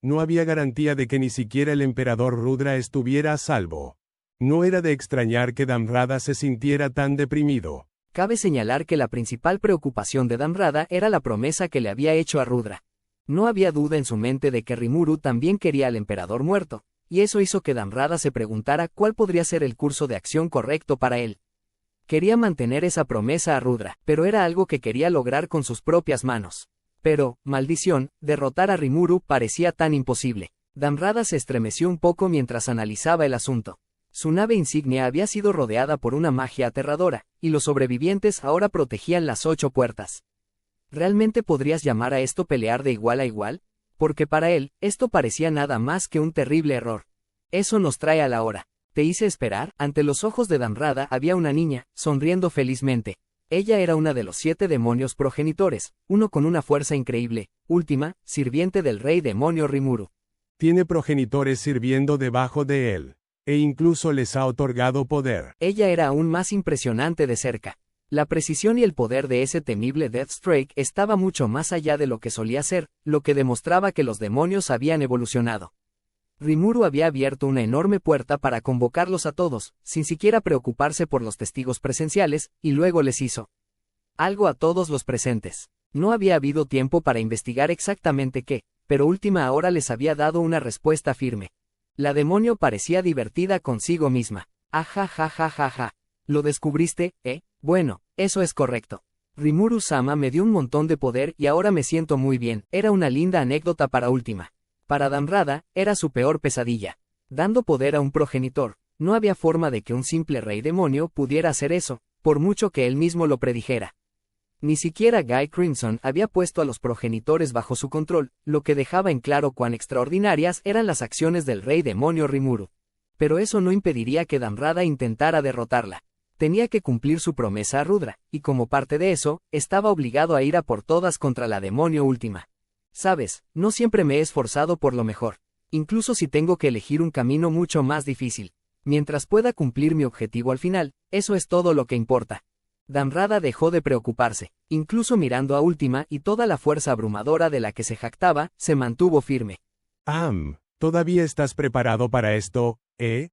No había garantía de que ni siquiera el emperador Rudra estuviera a salvo. No era de extrañar que Damrada se sintiera tan deprimido. Cabe señalar que la principal preocupación de Damrada era la promesa que le había hecho a Rudra. No había duda en su mente de que Rimuru también quería al emperador muerto, y eso hizo que Damrada se preguntara cuál podría ser el curso de acción correcto para él. Quería mantener esa promesa a Rudra, pero era algo que quería lograr con sus propias manos. Pero, maldición, derrotar a Rimuru parecía tan imposible. Damrada se estremeció un poco mientras analizaba el asunto. Su nave insignia había sido rodeada por una magia aterradora, y los sobrevivientes ahora protegían las 8 puertas. ¿Realmente podrías llamar a esto pelear de igual a igual? Porque para él, esto parecía nada más que un terrible error. Eso nos trae a la hora. ¿Te hice esperar? Ante los ojos de Damrada había una niña, sonriendo felizmente. Ella era una de los 7 demonios progenitores, uno con una fuerza increíble, última, sirviente del rey demonio Rimuru. Tiene progenitores sirviendo debajo de él, e incluso les ha otorgado poder. Ella era aún más impresionante de cerca. La precisión y el poder de ese temible Deathstrike estaba mucho más allá de lo que solía ser, lo que demostraba que los demonios habían evolucionado. Rimuru había abierto una enorme puerta para convocarlos a todos, sin siquiera preocuparse por los testigos presenciales, y luego les hizo algo a todos los presentes. No había habido tiempo para investigar exactamente qué, pero última hora les había dado una respuesta firme. La demonio parecía divertida consigo misma. Ajajajajaja. ¿Lo descubriste, Bueno, eso es correcto. Rimuru-sama me dio un montón de poder y ahora me siento muy bien. Era una linda anécdota para última. Para Damrada, era su peor pesadilla. Dando poder a un progenitor, no había forma de que un simple rey demonio pudiera hacer eso, por mucho que él mismo lo predijera. Ni siquiera Guy Crimson había puesto a los progenitores bajo su control, lo que dejaba en claro cuán extraordinarias eran las acciones del rey demonio Rimuru. Pero eso no impediría que Damrada intentara derrotarla. Tenía que cumplir su promesa a Rudra, y como parte de eso, estaba obligado a ir a por todas contra la demonio última. Sabes, no siempre me he esforzado por lo mejor, incluso si tengo que elegir un camino mucho más difícil. Mientras pueda cumplir mi objetivo al final, eso es todo lo que importa. Damrada dejó de preocuparse, incluso mirando a Última y toda la fuerza abrumadora de la que se jactaba, se mantuvo firme. ¿Todavía estás preparado para esto,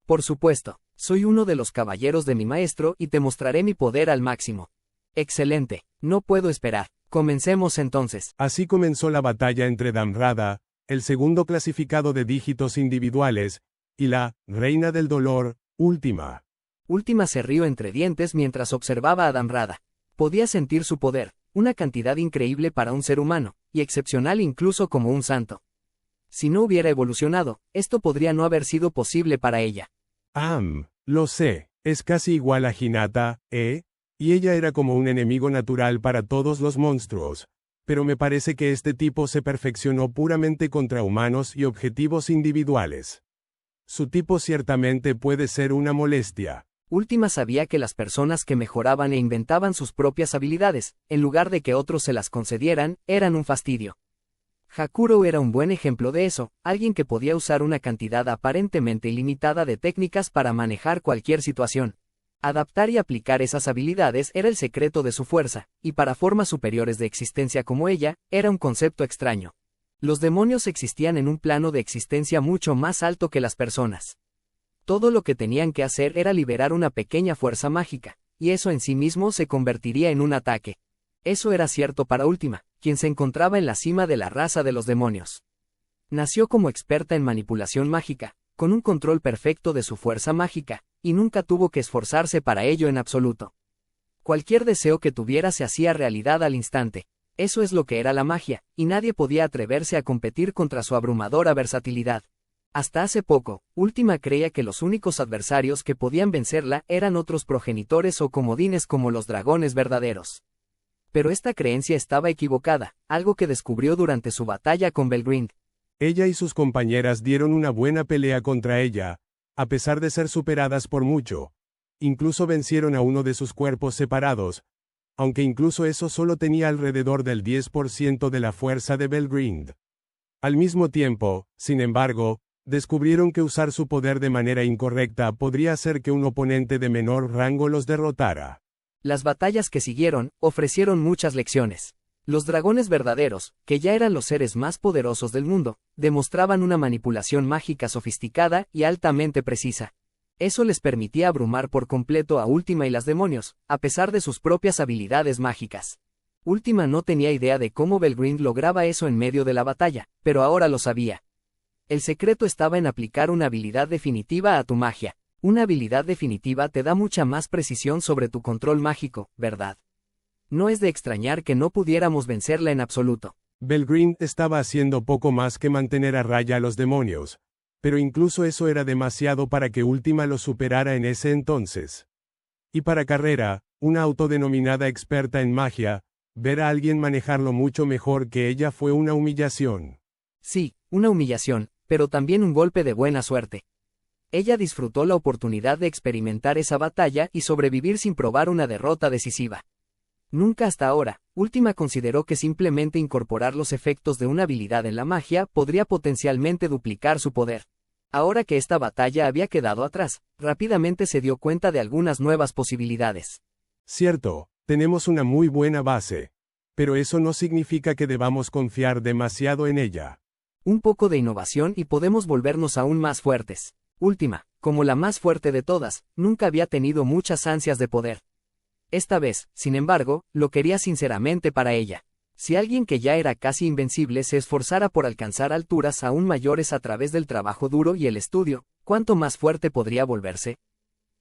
Por supuesto. Soy uno de los caballeros de mi maestro y te mostraré mi poder al máximo. Excelente, no puedo esperar. Comencemos entonces. Así comenzó la batalla entre Damrada, el segundo clasificado de dígitos individuales, y la reina del dolor, Última. Última se rió entre dientes mientras observaba a Damrada. Podía sentir su poder, una cantidad increíble para un ser humano, y excepcional incluso como un santo. Si no hubiera evolucionado, esto podría no haber sido posible para ella. Lo sé, es casi igual a Hinata, ¿eh? Y ella era como un enemigo natural para todos los monstruos. Pero me parece que este tipo se perfeccionó puramente contra humanos y objetivos individuales. Su tipo ciertamente puede ser una molestia. Última sabía que las personas que mejoraban e inventaban sus propias habilidades, en lugar de que otros se las concedieran, eran un fastidio. Hakuro era un buen ejemplo de eso, alguien que podía usar una cantidad aparentemente ilimitada de técnicas para manejar cualquier situación. Adaptar y aplicar esas habilidades era el secreto de su fuerza, y para formas superiores de existencia como ella, era un concepto extraño. Los demonios existían en un plano de existencia mucho más alto que las personas. Todo lo que tenían que hacer era liberar una pequeña fuerza mágica, y eso en sí mismo se convertiría en un ataque. Eso era cierto para Última, quien se encontraba en la cima de la raza de los demonios. Nació como experta en manipulación mágica, con un control perfecto de su fuerza mágica, y nunca tuvo que esforzarse para ello en absoluto. Cualquier deseo que tuviera se hacía realidad al instante. Eso es lo que era la magia, y nadie podía atreverse a competir contra su abrumadora versatilidad. Hasta hace poco, Última creía que los únicos adversarios que podían vencerla eran otros progenitores o comodines como los dragones verdaderos. Pero esta creencia estaba equivocada, algo que descubrió durante su batalla con Belgrind. Ella y sus compañeras dieron una buena pelea contra ella, a pesar de ser superadas por mucho. Incluso vencieron a uno de sus cuerpos separados, aunque incluso eso solo tenía alrededor del 10% de la fuerza de Belgrind. Al mismo tiempo, sin embargo, descubrieron que usar su poder de manera incorrecta podría hacer que un oponente de menor rango los derrotara. Las batallas que siguieron ofrecieron muchas lecciones. Los dragones verdaderos, que ya eran los seres más poderosos del mundo, demostraban una manipulación mágica sofisticada y altamente precisa. Eso les permitía abrumar por completo a Última y las demonios, a pesar de sus propias habilidades mágicas. Última no tenía idea de cómo Belgrind lograba eso en medio de la batalla, pero ahora lo sabía. El secreto estaba en aplicar una habilidad definitiva a tu magia. Una habilidad definitiva te da mucha más precisión sobre tu control mágico, ¿verdad? No es de extrañar que no pudiéramos vencerla en absoluto. Belgrind estaba haciendo poco más que mantener a raya a los demonios, pero incluso eso era demasiado para que Última lo superara en ese entonces. Y para Carrera, una autodenominada experta en magia, ver a alguien manejarlo mucho mejor que ella fue una humillación. Sí, una humillación, pero también un golpe de buena suerte. Ella disfrutó la oportunidad de experimentar esa batalla y sobrevivir sin probar una derrota decisiva. Nunca hasta ahora, Última consideró que simplemente incorporar los efectos de una habilidad en la magia podría potencialmente duplicar su poder. Ahora que esta batalla había quedado atrás, rápidamente se dio cuenta de algunas nuevas posibilidades. Cierto, tenemos una muy buena base, pero eso no significa que debamos confiar demasiado en ella. Un poco de innovación y podemos volvernos aún más fuertes. Última, como la más fuerte de todas, nunca había tenido muchas ansias de poder. Esta vez, sin embargo, lo quería sinceramente para ella. Si alguien que ya era casi invencible se esforzara por alcanzar alturas aún mayores a través del trabajo duro y el estudio, ¿cuánto más fuerte podría volverse?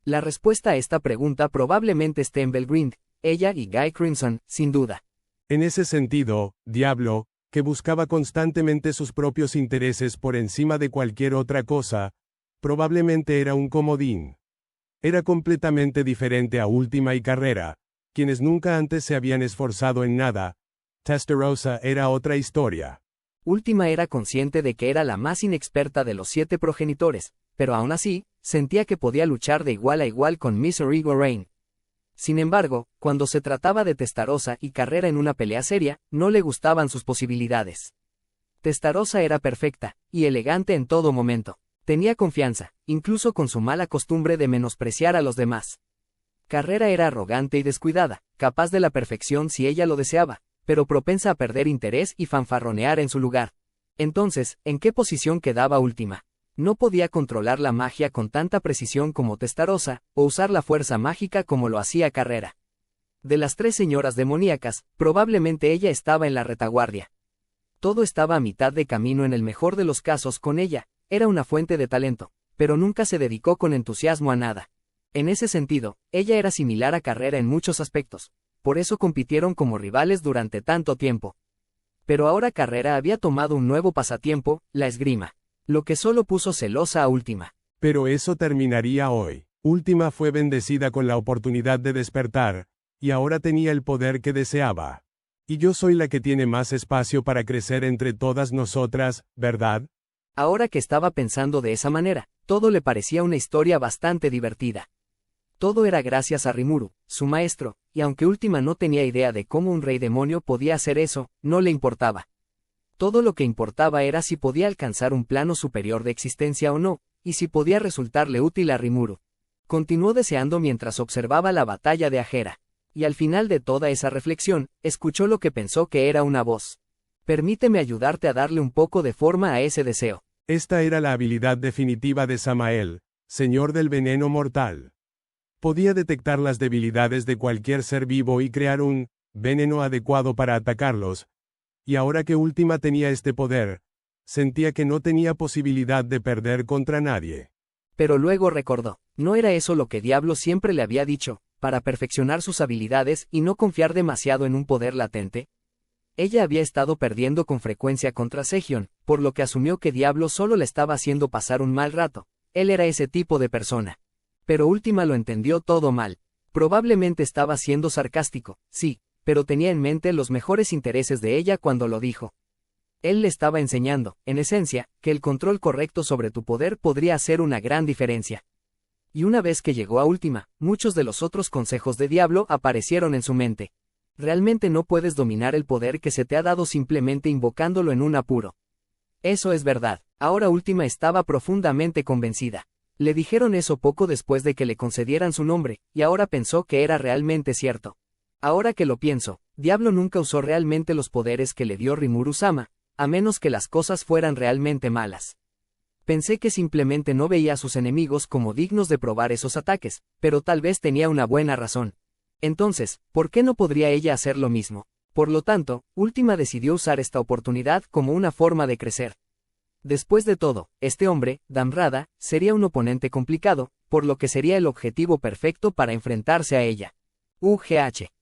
La respuesta a esta pregunta probablemente esté en Belgrind, ella y Guy Crimson, sin duda. En ese sentido, Diablo, que buscaba constantemente sus propios intereses por encima de cualquier otra cosa, probablemente era un comodín. Era completamente diferente a Última y Carrera, quienes nunca antes se habían esforzado en nada. Testarossa era otra historia. Última era consciente de que era la más inexperta de los 7 progenitores, pero aún así, sentía que podía luchar de igual a igual con Miss Origo Rain. Sin embargo, cuando se trataba de Testarossa y Carrera en una pelea seria, no le gustaban sus posibilidades. Testarossa era perfecta, y elegante en todo momento. Tenía confianza, incluso con su mala costumbre de menospreciar a los demás. Carrera era arrogante y descuidada, capaz de la perfección si ella lo deseaba, pero propensa a perder interés y fanfarronear en su lugar. Entonces, ¿en qué posición quedaba Última? No podía controlar la magia con tanta precisión como Testarossa, o usar la fuerza mágica como lo hacía Carrera. De las 3 señoras demoníacas, probablemente ella estaba en la retaguardia. Todo estaba a mitad de camino en el mejor de los casos con ella, era una fuente de talento, pero nunca se dedicó con entusiasmo a nada. En ese sentido, ella era similar a Carrera en muchos aspectos, por eso compitieron como rivales durante tanto tiempo. Pero ahora Carrera había tomado un nuevo pasatiempo, la esgrima, lo que solo puso celosa a Última. Pero eso terminaría hoy. Última fue bendecida con la oportunidad de despertar, y ahora tenía el poder que deseaba. Y yo soy la que tiene más espacio para crecer entre todas nosotras, ¿verdad? Ahora que estaba pensando de esa manera, todo le parecía una historia bastante divertida. Todo era gracias a Rimuru, su maestro, y aunque Última no tenía idea de cómo un rey demonio podía hacer eso, no le importaba. Todo lo que importaba era si podía alcanzar un plano superior de existencia o no, y si podía resultarle útil a Rimuru. Continuó deseando mientras observaba la batalla de Ajera. Y al final de toda esa reflexión, escuchó lo que pensó que era una voz. Permíteme ayudarte a darle un poco de forma a ese deseo. Esta era la habilidad definitiva de Samael, señor del veneno mortal. Podía detectar las debilidades de cualquier ser vivo y crear un veneno adecuado para atacarlos. Y ahora que Última tenía este poder, sentía que no tenía posibilidad de perder contra nadie. Pero luego recordó, ¿no era eso lo que Diablo siempre le había dicho, para perfeccionar sus habilidades y no confiar demasiado en un poder latente? Ella había estado perdiendo con frecuencia contra Segion, por lo que asumió que Diablo solo le estaba haciendo pasar un mal rato. Él era ese tipo de persona. Pero Última lo entendió todo mal. Probablemente estaba siendo sarcástico, sí, pero tenía en mente los mejores intereses de ella cuando lo dijo. Él le estaba enseñando, en esencia, que el control correcto sobre tu poder podría hacer una gran diferencia. Y una vez que llegó a Última, muchos de los otros consejos de Diablo aparecieron en su mente. Realmente no puedes dominar el poder que se te ha dado simplemente invocándolo en un apuro. Eso es verdad. Ahora Última estaba profundamente convencida. Le dijeron eso poco después de que le concedieran su nombre, y ahora pensó que era realmente cierto. Ahora que lo pienso, Diablo nunca usó realmente los poderes que le dio Rimuru-sama, a menos que las cosas fueran realmente malas. Pensé que simplemente no veía a sus enemigos como dignos de probar esos ataques, pero tal vez tenía una buena razón. Entonces, ¿por qué no podría ella hacer lo mismo? Por lo tanto, Última decidió usar esta oportunidad como una forma de crecer. Después de todo, este hombre, Damrada, sería un oponente complicado, por lo que sería el objetivo perfecto para enfrentarse a ella.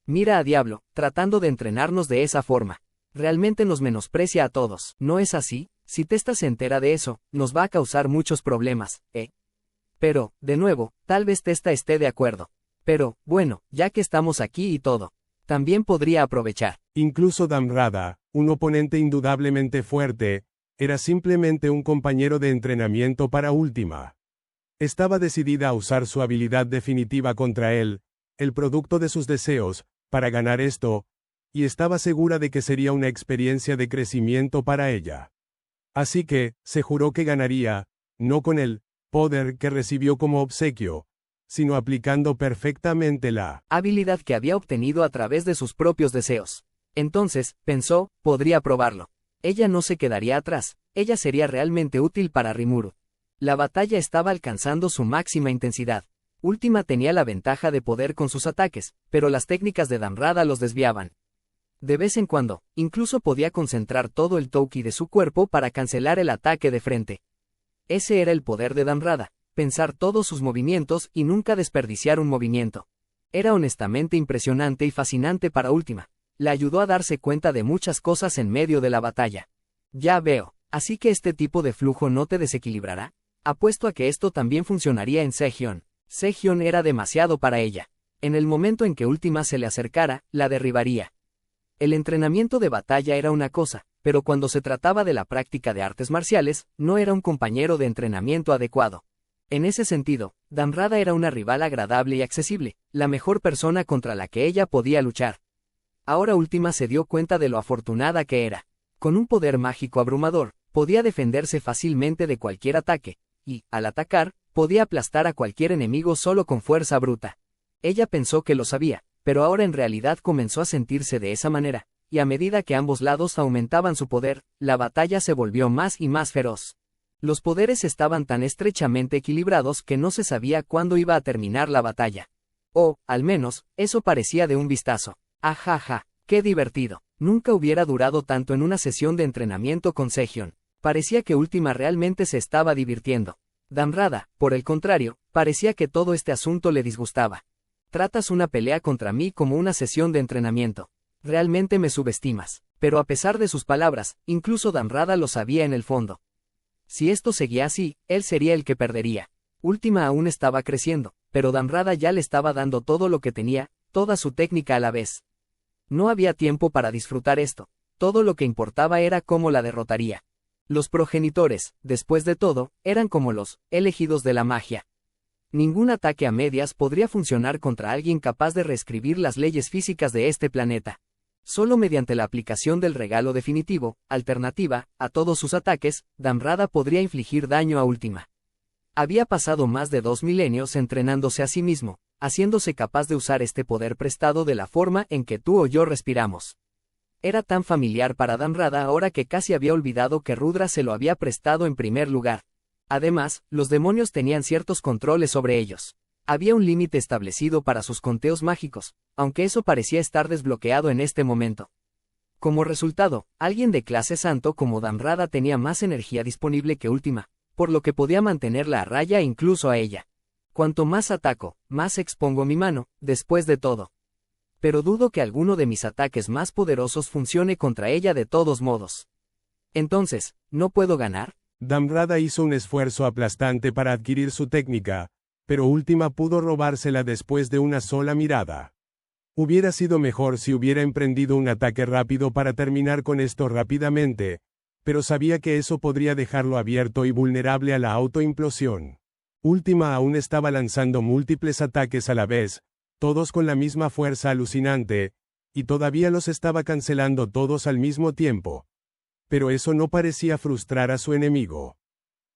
Mira a Diablo, tratando de entrenarnos de esa forma. Realmente nos menosprecia a todos, ¿no es así? Si Testa se entera de eso, nos va a causar muchos problemas, ¿eh? Pero, de nuevo, tal vez Testa esté de acuerdo. Pero, bueno, ya que estamos aquí y todo, también podría aprovechar. Incluso Damrada, un oponente indudablemente fuerte, era simplemente un compañero de entrenamiento para Última. Estaba decidida a usar su habilidad definitiva contra él, el producto de sus deseos, para ganar esto, y estaba segura de que sería una experiencia de crecimiento para ella. Así que, se juró que ganaría, no con el poder que recibió como obsequio, sino aplicando perfectamente la habilidad que había obtenido a través de sus propios deseos. Entonces, pensó, podría probarlo. Ella no se quedaría atrás, ella sería realmente útil para Rimuru. La batalla estaba alcanzando su máxima intensidad. Última tenía la ventaja de poder con sus ataques, pero las técnicas de Damrada los desviaban. De vez en cuando, incluso podía concentrar todo el Touki de su cuerpo para cancelar el ataque de frente. Ese era el poder de Damrada, pensar todos sus movimientos y nunca desperdiciar un movimiento. Era honestamente impresionante y fascinante para Última. La ayudó a darse cuenta de muchas cosas en medio de la batalla. Ya veo, así que este tipo de flujo no te desequilibrará. Apuesto a que esto también funcionaría en Segion. Segion era demasiado para ella. En el momento en que Última se le acercara, la derribaría. El entrenamiento de batalla era una cosa, pero cuando se trataba de la práctica de artes marciales, no era un compañero de entrenamiento adecuado. En ese sentido, Damrada era una rival agradable y accesible, la mejor persona contra la que ella podía luchar. Ahora Última se dio cuenta de lo afortunada que era. Con un poder mágico abrumador, podía defenderse fácilmente de cualquier ataque, y, al atacar, podía aplastar a cualquier enemigo solo con fuerza bruta. Ella pensó que lo sabía, pero ahora en realidad comenzó a sentirse de esa manera, y a medida que ambos lados aumentaban su poder, la batalla se volvió más y más feroz. Los poderes estaban tan estrechamente equilibrados que no se sabía cuándo iba a terminar la batalla. O, al menos, eso parecía de un vistazo. Ajaja, qué divertido. Nunca hubiera durado tanto en una sesión de entrenamiento con Sejong. Parecía que Última realmente se estaba divirtiendo. Damrada, por el contrario, parecía que todo este asunto le disgustaba. Tratas una pelea contra mí como una sesión de entrenamiento. Realmente me subestimas. Pero a pesar de sus palabras, incluso Damrada lo sabía en el fondo. Si esto seguía así, él sería el que perdería. Última aún estaba creciendo, pero Damrada ya le estaba dando todo lo que tenía, toda su técnica a la vez. No había tiempo para disfrutar esto. Todo lo que importaba era cómo la derrotaría. Los progenitores, después de todo, eran como los elegidos de la magia. Ningún ataque a medias podría funcionar contra alguien capaz de reescribir las leyes físicas de este planeta. Solo mediante la aplicación del regalo definitivo, alternativa, a todos sus ataques, Damrada podría infligir daño a Última. Había pasado más de 2 milenios entrenándose a sí mismo, haciéndose capaz de usar este poder prestado de la forma en que tú o yo respiramos. Era tan familiar para Damrada ahora que casi había olvidado que Rudra se lo había prestado en primer lugar. Además, los demonios tenían ciertos controles sobre ellos. Había un límite establecido para sus conteos mágicos, aunque eso parecía estar desbloqueado en este momento. Como resultado, alguien de clase santo como Damrada tenía más energía disponible que Última, por lo que podía mantenerla a raya incluso a ella. Cuanto más ataco, más expongo mi mano, después de todo. Pero dudo que alguno de mis ataques más poderosos funcione contra ella de todos modos. Entonces, ¿no puedo ganar? Damrada hizo un esfuerzo aplastante para adquirir su técnica, pero Última pudo robársela después de una sola mirada. Hubiera sido mejor si hubiera emprendido un ataque rápido para terminar con esto rápidamente, pero sabía que eso podría dejarlo abierto y vulnerable a la autoimplosión. Última aún estaba lanzando múltiples ataques a la vez, todos con la misma fuerza alucinante, y todavía los estaba cancelando todos al mismo tiempo. Pero eso no parecía frustrar a su enemigo.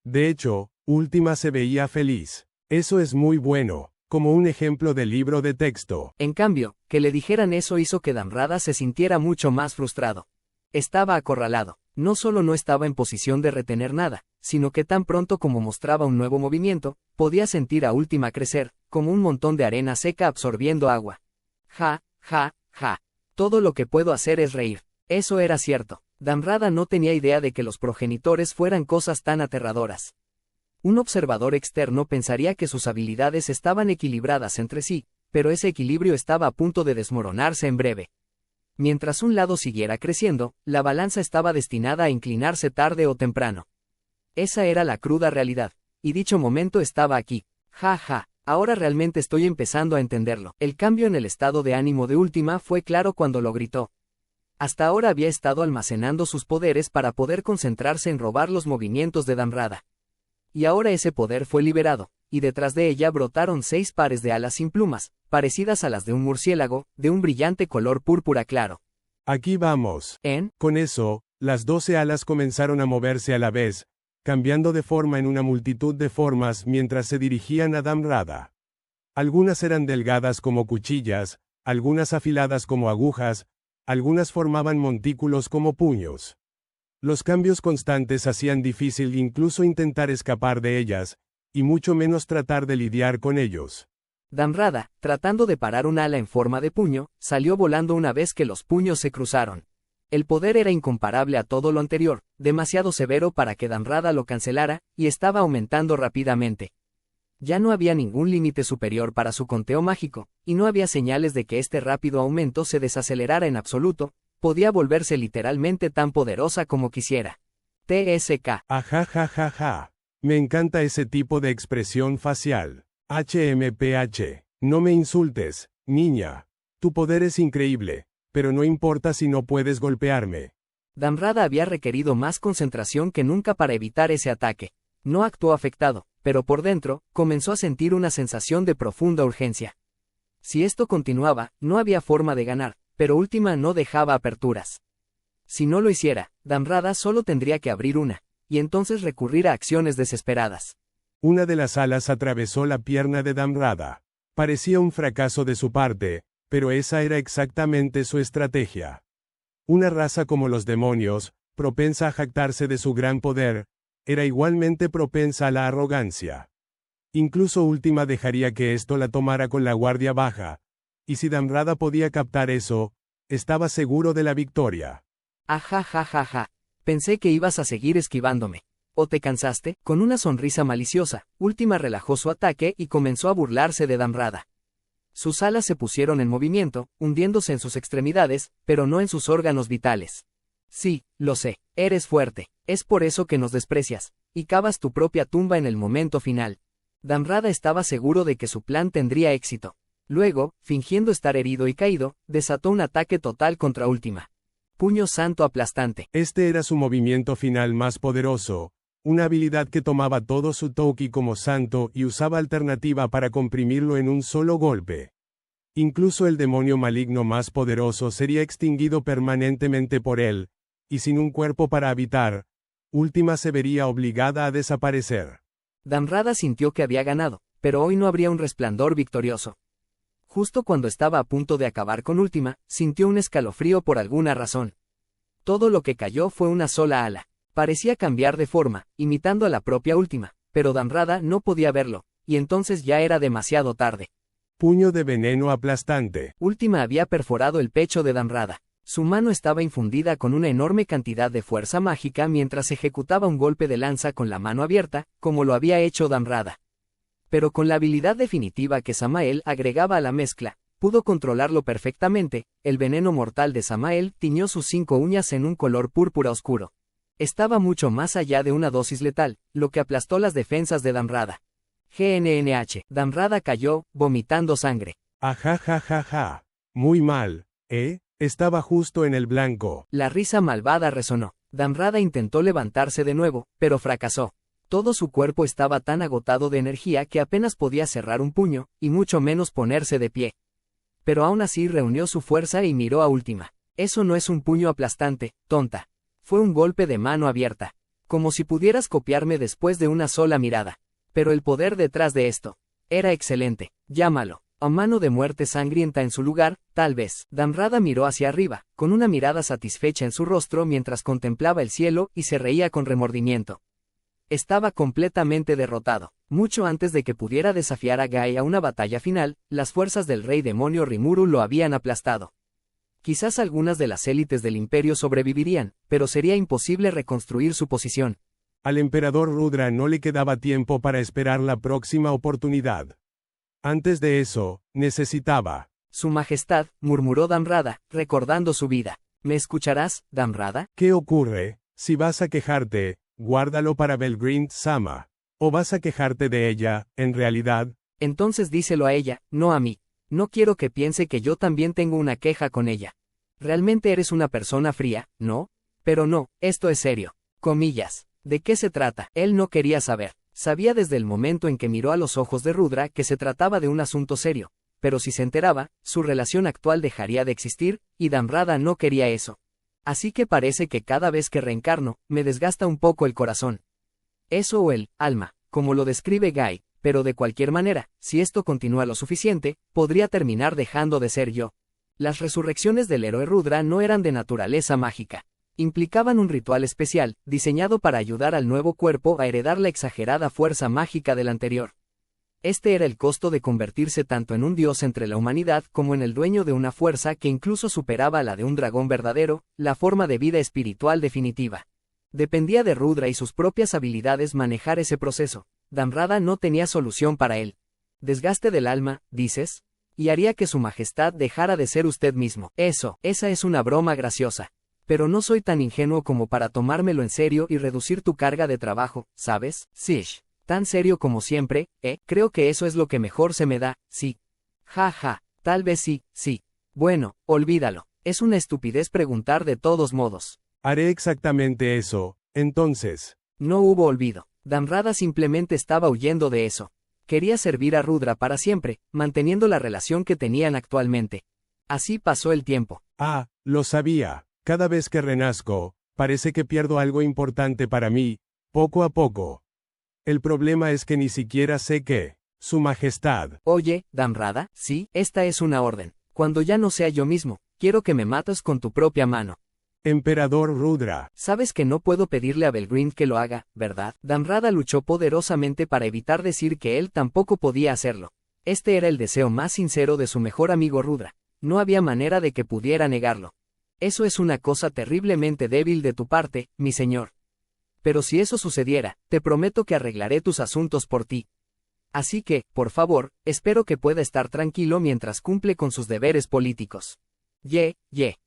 De hecho, Última se veía feliz. Eso es muy bueno, como un ejemplo de libro de texto. En cambio, que le dijeran eso hizo que Damrada se sintiera mucho más frustrado. Estaba acorralado. No solo no estaba en posición de retener nada, sino que tan pronto como mostraba un nuevo movimiento, podía sentir a Última crecer, como un montón de arena seca absorbiendo agua. Ja, ja, ja. Todo lo que puedo hacer es reír. Eso era cierto. Damrada no tenía idea de que los progenitores fueran cosas tan aterradoras. Un observador externo pensaría que sus habilidades estaban equilibradas entre sí, pero ese equilibrio estaba a punto de desmoronarse en breve. Mientras un lado siguiera creciendo, la balanza estaba destinada a inclinarse tarde o temprano. Esa era la cruda realidad, y dicho momento estaba aquí. Ja ja, ahora realmente estoy empezando a entenderlo. El cambio en el estado de ánimo de Última fue claro cuando lo gritó. Hasta ahora había estado almacenando sus poderes para poder concentrarse en robar los movimientos de Damrada. Y ahora ese poder fue liberado, y detrás de ella brotaron 6 pares de alas sin plumas, parecidas a las de un murciélago, de un brillante color púrpura claro. Aquí vamos. Con eso, las 12 alas comenzaron a moverse a la vez, cambiando de forma en una multitud de formas mientras se dirigían a Damrada. Algunas eran delgadas como cuchillas, algunas afiladas como agujas, algunas formaban montículos como puños. Los cambios constantes hacían difícil incluso intentar escapar de ellas, y mucho menos tratar de lidiar con ellos. Damrada, tratando de parar un ala en forma de puño, salió volando una vez que los puños se cruzaron. El poder era incomparable a todo lo anterior, demasiado severo para que Damrada lo cancelara, y estaba aumentando rápidamente. Ya no había ningún límite superior para su conteo mágico, y no había señales de que este rápido aumento se desacelerara en absoluto. Podía volverse literalmente tan poderosa como quisiera. TSK. Ajajajaja. Me encanta ese tipo de expresión facial. HMPH. No me insultes, niña. Tu poder es increíble, pero no importa si no puedes golpearme. Damrada había requerido más concentración que nunca para evitar ese ataque. No actuó afectado, pero por dentro, comenzó a sentir una sensación de profunda urgencia. Si esto continuaba, no había forma de ganar. Pero Última no dejaba aperturas. Si no lo hiciera, Damrada solo tendría que abrir una, y entonces recurrir a acciones desesperadas. Una de las alas atravesó la pierna de Damrada. Parecía un fracaso de su parte, pero esa era exactamente su estrategia. Una raza como los demonios, propensa a jactarse de su gran poder, era igualmente propensa a la arrogancia. Incluso Última dejaría que esto la tomara con la guardia baja, y si Damrada podía captar eso, estaba seguro de la victoria. Ajajajaja. Pensé que ibas a seguir esquivándome. ¿O te cansaste? Con una sonrisa maliciosa, Última relajó su ataque y comenzó a burlarse de Damrada. Sus alas se pusieron en movimiento, hundiéndose en sus extremidades, pero no en sus órganos vitales. Sí, lo sé, eres fuerte, es por eso que nos desprecias, y cavas tu propia tumba en el momento final. Damrada estaba seguro de que su plan tendría éxito. Luego, fingiendo estar herido y caído, desató un ataque total contra Última. Puño santo aplastante. Este era su movimiento final más poderoso, una habilidad que tomaba todo su Touki como santo y usaba alternativa para comprimirlo en un solo golpe. Incluso el demonio maligno más poderoso sería extinguido permanentemente por él, y sin un cuerpo para habitar, Última se vería obligada a desaparecer. Damrada sintió que había ganado, pero hoy no habría un resplandor victorioso. Justo cuando estaba a punto de acabar con Última, sintió un escalofrío por alguna razón. Todo lo que cayó fue una sola ala. Parecía cambiar de forma, imitando a la propia Última, pero Damrada no podía verlo, y entonces ya era demasiado tarde. Puño de veneno aplastante. Última había perforado el pecho de Damrada. Su mano estaba infundida con una enorme cantidad de fuerza mágica mientras ejecutaba un golpe de lanza con la mano abierta, como lo había hecho Damrada. Pero con la habilidad definitiva que Samael agregaba a la mezcla, pudo controlarlo perfectamente. El veneno mortal de Samael tiñó sus 5 uñas en un color púrpura oscuro. Estaba mucho más allá de una dosis letal, lo que aplastó las defensas de Damrada. GNNH. Damrada cayó, vomitando sangre. Ajajajaja. Muy mal, ¿eh? Estaba justo en el blanco. La risa malvada resonó. Damrada intentó levantarse de nuevo, pero fracasó. Todo su cuerpo estaba tan agotado de energía que apenas podía cerrar un puño, y mucho menos ponerse de pie. Pero aún así reunió su fuerza y miró a Última. Eso no es un puño aplastante, tonta. Fue un golpe de mano abierta. Como si pudieras copiarme después de una sola mirada. Pero el poder detrás de esto era excelente. Llámalo. A mano de muerte sangrienta en su lugar, tal vez. Damrada miró hacia arriba, con una mirada satisfecha en su rostro mientras contemplaba el cielo y se reía con remordimiento. Estaba completamente derrotado. Mucho antes de que pudiera desafiar a Guy a una batalla final, las fuerzas del rey demonio Rimuru lo habían aplastado. Quizás algunas de las élites del imperio sobrevivirían, pero sería imposible reconstruir su posición. Al emperador Rudra no le quedaba tiempo para esperar la próxima oportunidad. Antes de eso, necesitaba. Su majestad, murmuró Damrada, recordando su vida. ¿Me escucharás, Damrada? ¿Qué ocurre? Si vas a quejarte, guárdalo para Belgrind-sama. ¿O vas a quejarte de ella, en realidad? Entonces díselo a ella, no a mí. No quiero que piense que yo también tengo una queja con ella. Realmente eres una persona fría, ¿no? Pero no, esto es serio. Comillas. ¿De qué se trata? Él no quería saber. Sabía desde el momento en que miró a los ojos de Rudra que se trataba de un asunto serio. Pero si se enteraba, su relación actual dejaría de existir, y Damrada no quería eso. Así que parece que cada vez que reencarno, me desgasta un poco el corazón. Eso o el alma, como lo describe Guy. Pero de cualquier manera, si esto continúa lo suficiente, podría terminar dejando de ser yo. Las resurrecciones del héroe Rudra no eran de naturaleza mágica. Implicaban un ritual especial, diseñado para ayudar al nuevo cuerpo a heredar la exagerada fuerza mágica del anterior. Este era el costo de convertirse tanto en un dios entre la humanidad como en el dueño de una fuerza que incluso superaba la de un dragón verdadero, la forma de vida espiritual definitiva. Dependía de Rudra y sus propias habilidades manejar ese proceso. Damrada no tenía solución para él. Desgaste del alma, dices, y haría que su majestad dejara de ser usted mismo. Esa es una broma graciosa. Pero no soy tan ingenuo como para tomármelo en serio y reducir tu carga de trabajo, ¿sabes? Sish. Tan serio como siempre, creo que eso es lo que mejor se me da, sí. Ja, tal vez sí. Bueno, olvídalo. Es una estupidez preguntar de todos modos. Haré exactamente eso, entonces. No hubo olvido. Damrada simplemente estaba huyendo de eso. Quería servir a Rudra para siempre, manteniendo la relación que tenían actualmente. Así pasó el tiempo. Ah, lo sabía. Cada vez que renazco, parece que pierdo algo importante para mí, poco a poco. El problema es que ni siquiera sé qué. Su Majestad. Oye, Damrada, sí, esta es una orden. Cuando ya no sea yo mismo, quiero que me mates con tu propia mano. Emperador Rudra. Sabes que no puedo pedirle a Belgrind que lo haga, ¿verdad? Damrada luchó poderosamente para evitar decir que él tampoco podía hacerlo. Este era el deseo más sincero de su mejor amigo Rudra. No había manera de que pudiera negarlo. Eso es una cosa terriblemente débil de tu parte, mi señor. Pero si eso sucediera, te prometo que arreglaré tus asuntos por ti. Así que, por favor, espero que pueda estar tranquilo mientras cumple con sus deberes políticos.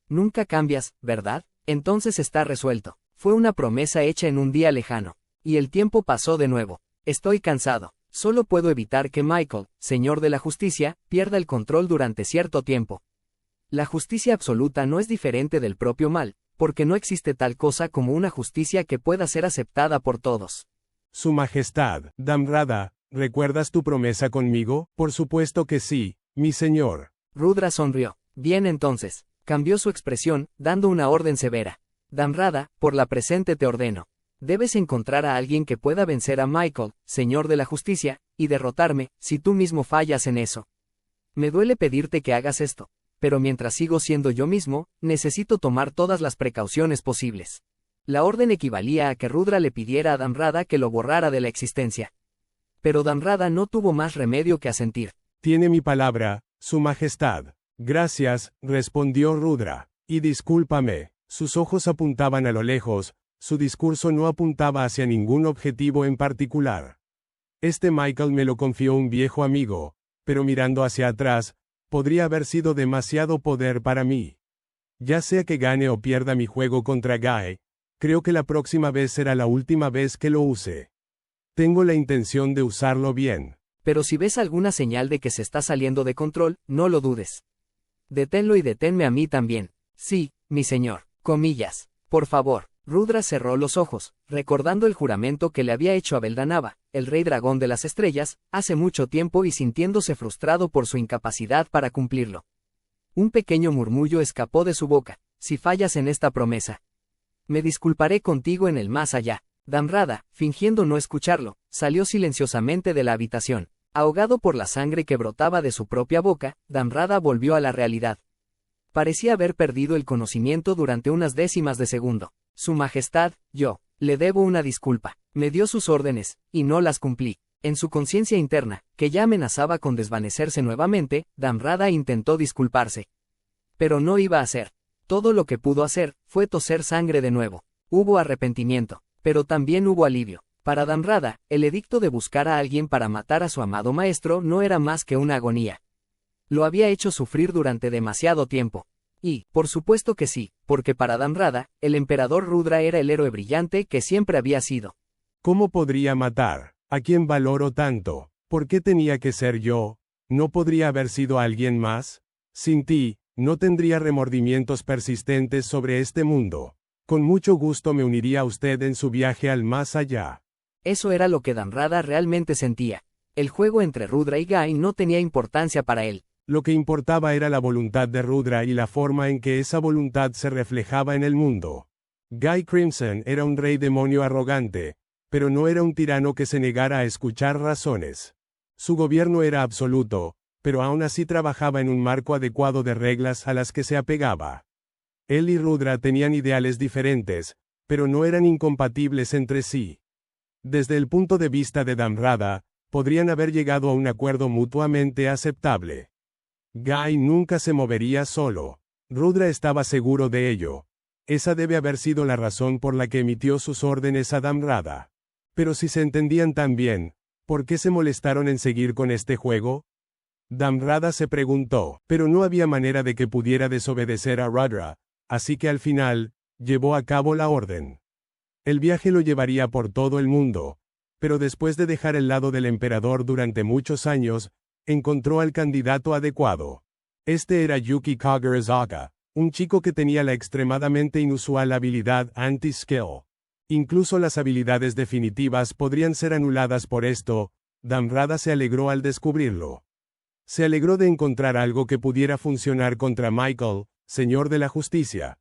Nunca cambias, ¿verdad? Entonces está resuelto. Fue una promesa hecha en un día lejano. Y el tiempo pasó de nuevo. Estoy cansado. Solo puedo evitar que Michael, señor de la justicia, pierda el control durante cierto tiempo. La justicia absoluta no es diferente del propio mal, porque no existe tal cosa como una justicia que pueda ser aceptada por todos. Su Majestad, Damrada, ¿recuerdas tu promesa conmigo? Por supuesto que sí, mi señor. Rudra sonrió. Bien entonces. Cambió su expresión, dando una orden severa. Damrada, por la presente te ordeno. Debes encontrar a alguien que pueda vencer a Michael, señor de la justicia, y derrotarme, si tú mismo fallas en eso. Me duele pedirte que hagas esto, pero mientras sigo siendo yo mismo, necesito tomar todas las precauciones posibles. La orden equivalía a que Rudra le pidiera a Damrada que lo borrara de la existencia. Pero Damrada no tuvo más remedio que asentir. Tiene mi palabra, Su Majestad. Gracias, respondió Rudra. Y discúlpame. Sus ojos apuntaban a lo lejos, su discurso no apuntaba hacia ningún objetivo en particular. Este Michael me lo confió un viejo amigo, pero mirando hacia atrás, podría haber sido demasiado poder para mí. Ya sea que gane o pierda mi juego contra Guy, creo que la próxima vez será la última vez que lo use. Tengo la intención de usarlo bien. Pero si ves alguna señal de que se está saliendo de control, no lo dudes. Deténlo y deténme a mí también. Sí, mi señor. Comillas. Por favor. Rudra cerró los ojos, recordando el juramento que le había hecho a Beldanava, el rey dragón de las estrellas, hace mucho tiempo y sintiéndose frustrado por su incapacidad para cumplirlo. Un pequeño murmullo escapó de su boca. Si fallas en esta promesa, me disculparé contigo en el más allá. Damrada, fingiendo no escucharlo, salió silenciosamente de la habitación. Ahogado por la sangre que brotaba de su propia boca, Damrada volvió a la realidad. Parecía haber perdido el conocimiento durante unas décimas de segundo. Su Majestad, yo, le debo una disculpa. Me dio sus órdenes, y no las cumplí. En su conciencia interna, que ya amenazaba con desvanecerse nuevamente, Damrada intentó disculparse. Pero no iba a hacer. Todo lo que pudo hacer, fue toser sangre de nuevo. Hubo arrepentimiento, pero también hubo alivio. Para Damrada, el edicto de buscar a alguien para matar a su amado maestro no era más que una agonía. Lo había hecho sufrir durante demasiado tiempo. Y, por supuesto que sí, porque para Damrada, el emperador Rudra era el héroe brillante que siempre había sido. ¿Cómo podría matar? ¿A quién valoro tanto? ¿Por qué tenía que ser yo? ¿No podría haber sido alguien más? Sin ti, no tendría remordimientos persistentes sobre este mundo. Con mucho gusto me uniría a usted en su viaje al más allá. Eso era lo que Damrada realmente sentía. El juego entre Rudra y Guy no tenía importancia para él. Lo que importaba era la voluntad de Rudra y la forma en que esa voluntad se reflejaba en el mundo. Guy Crimson era un rey demonio arrogante, pero no era un tirano que se negara a escuchar razones. Su gobierno era absoluto, pero aún así trabajaba en un marco adecuado de reglas a las que se apegaba. Él y Rudra tenían ideales diferentes, pero no eran incompatibles entre sí. Desde el punto de vista de Damrada, podrían haber llegado a un acuerdo mutuamente aceptable. Guy nunca se movería solo. Rudra estaba seguro de ello. Esa debe haber sido la razón por la que emitió sus órdenes a Damrada. Pero si se entendían tan bien, ¿por qué se molestaron en seguir con este juego? Damrada se preguntó, pero no había manera de que pudiera desobedecer a Rudra, así que al final, llevó a cabo la orden. El viaje lo llevaría por todo el mundo, pero después de dejar el lado del emperador durante muchos años, encontró al candidato adecuado. Este era Yuki Kagarazaka, un chico que tenía la extremadamente inusual habilidad anti-skill. Incluso las habilidades definitivas podrían ser anuladas por esto. Damrada se alegró al descubrirlo. Se alegró de encontrar algo que pudiera funcionar contra Michael, señor de la justicia.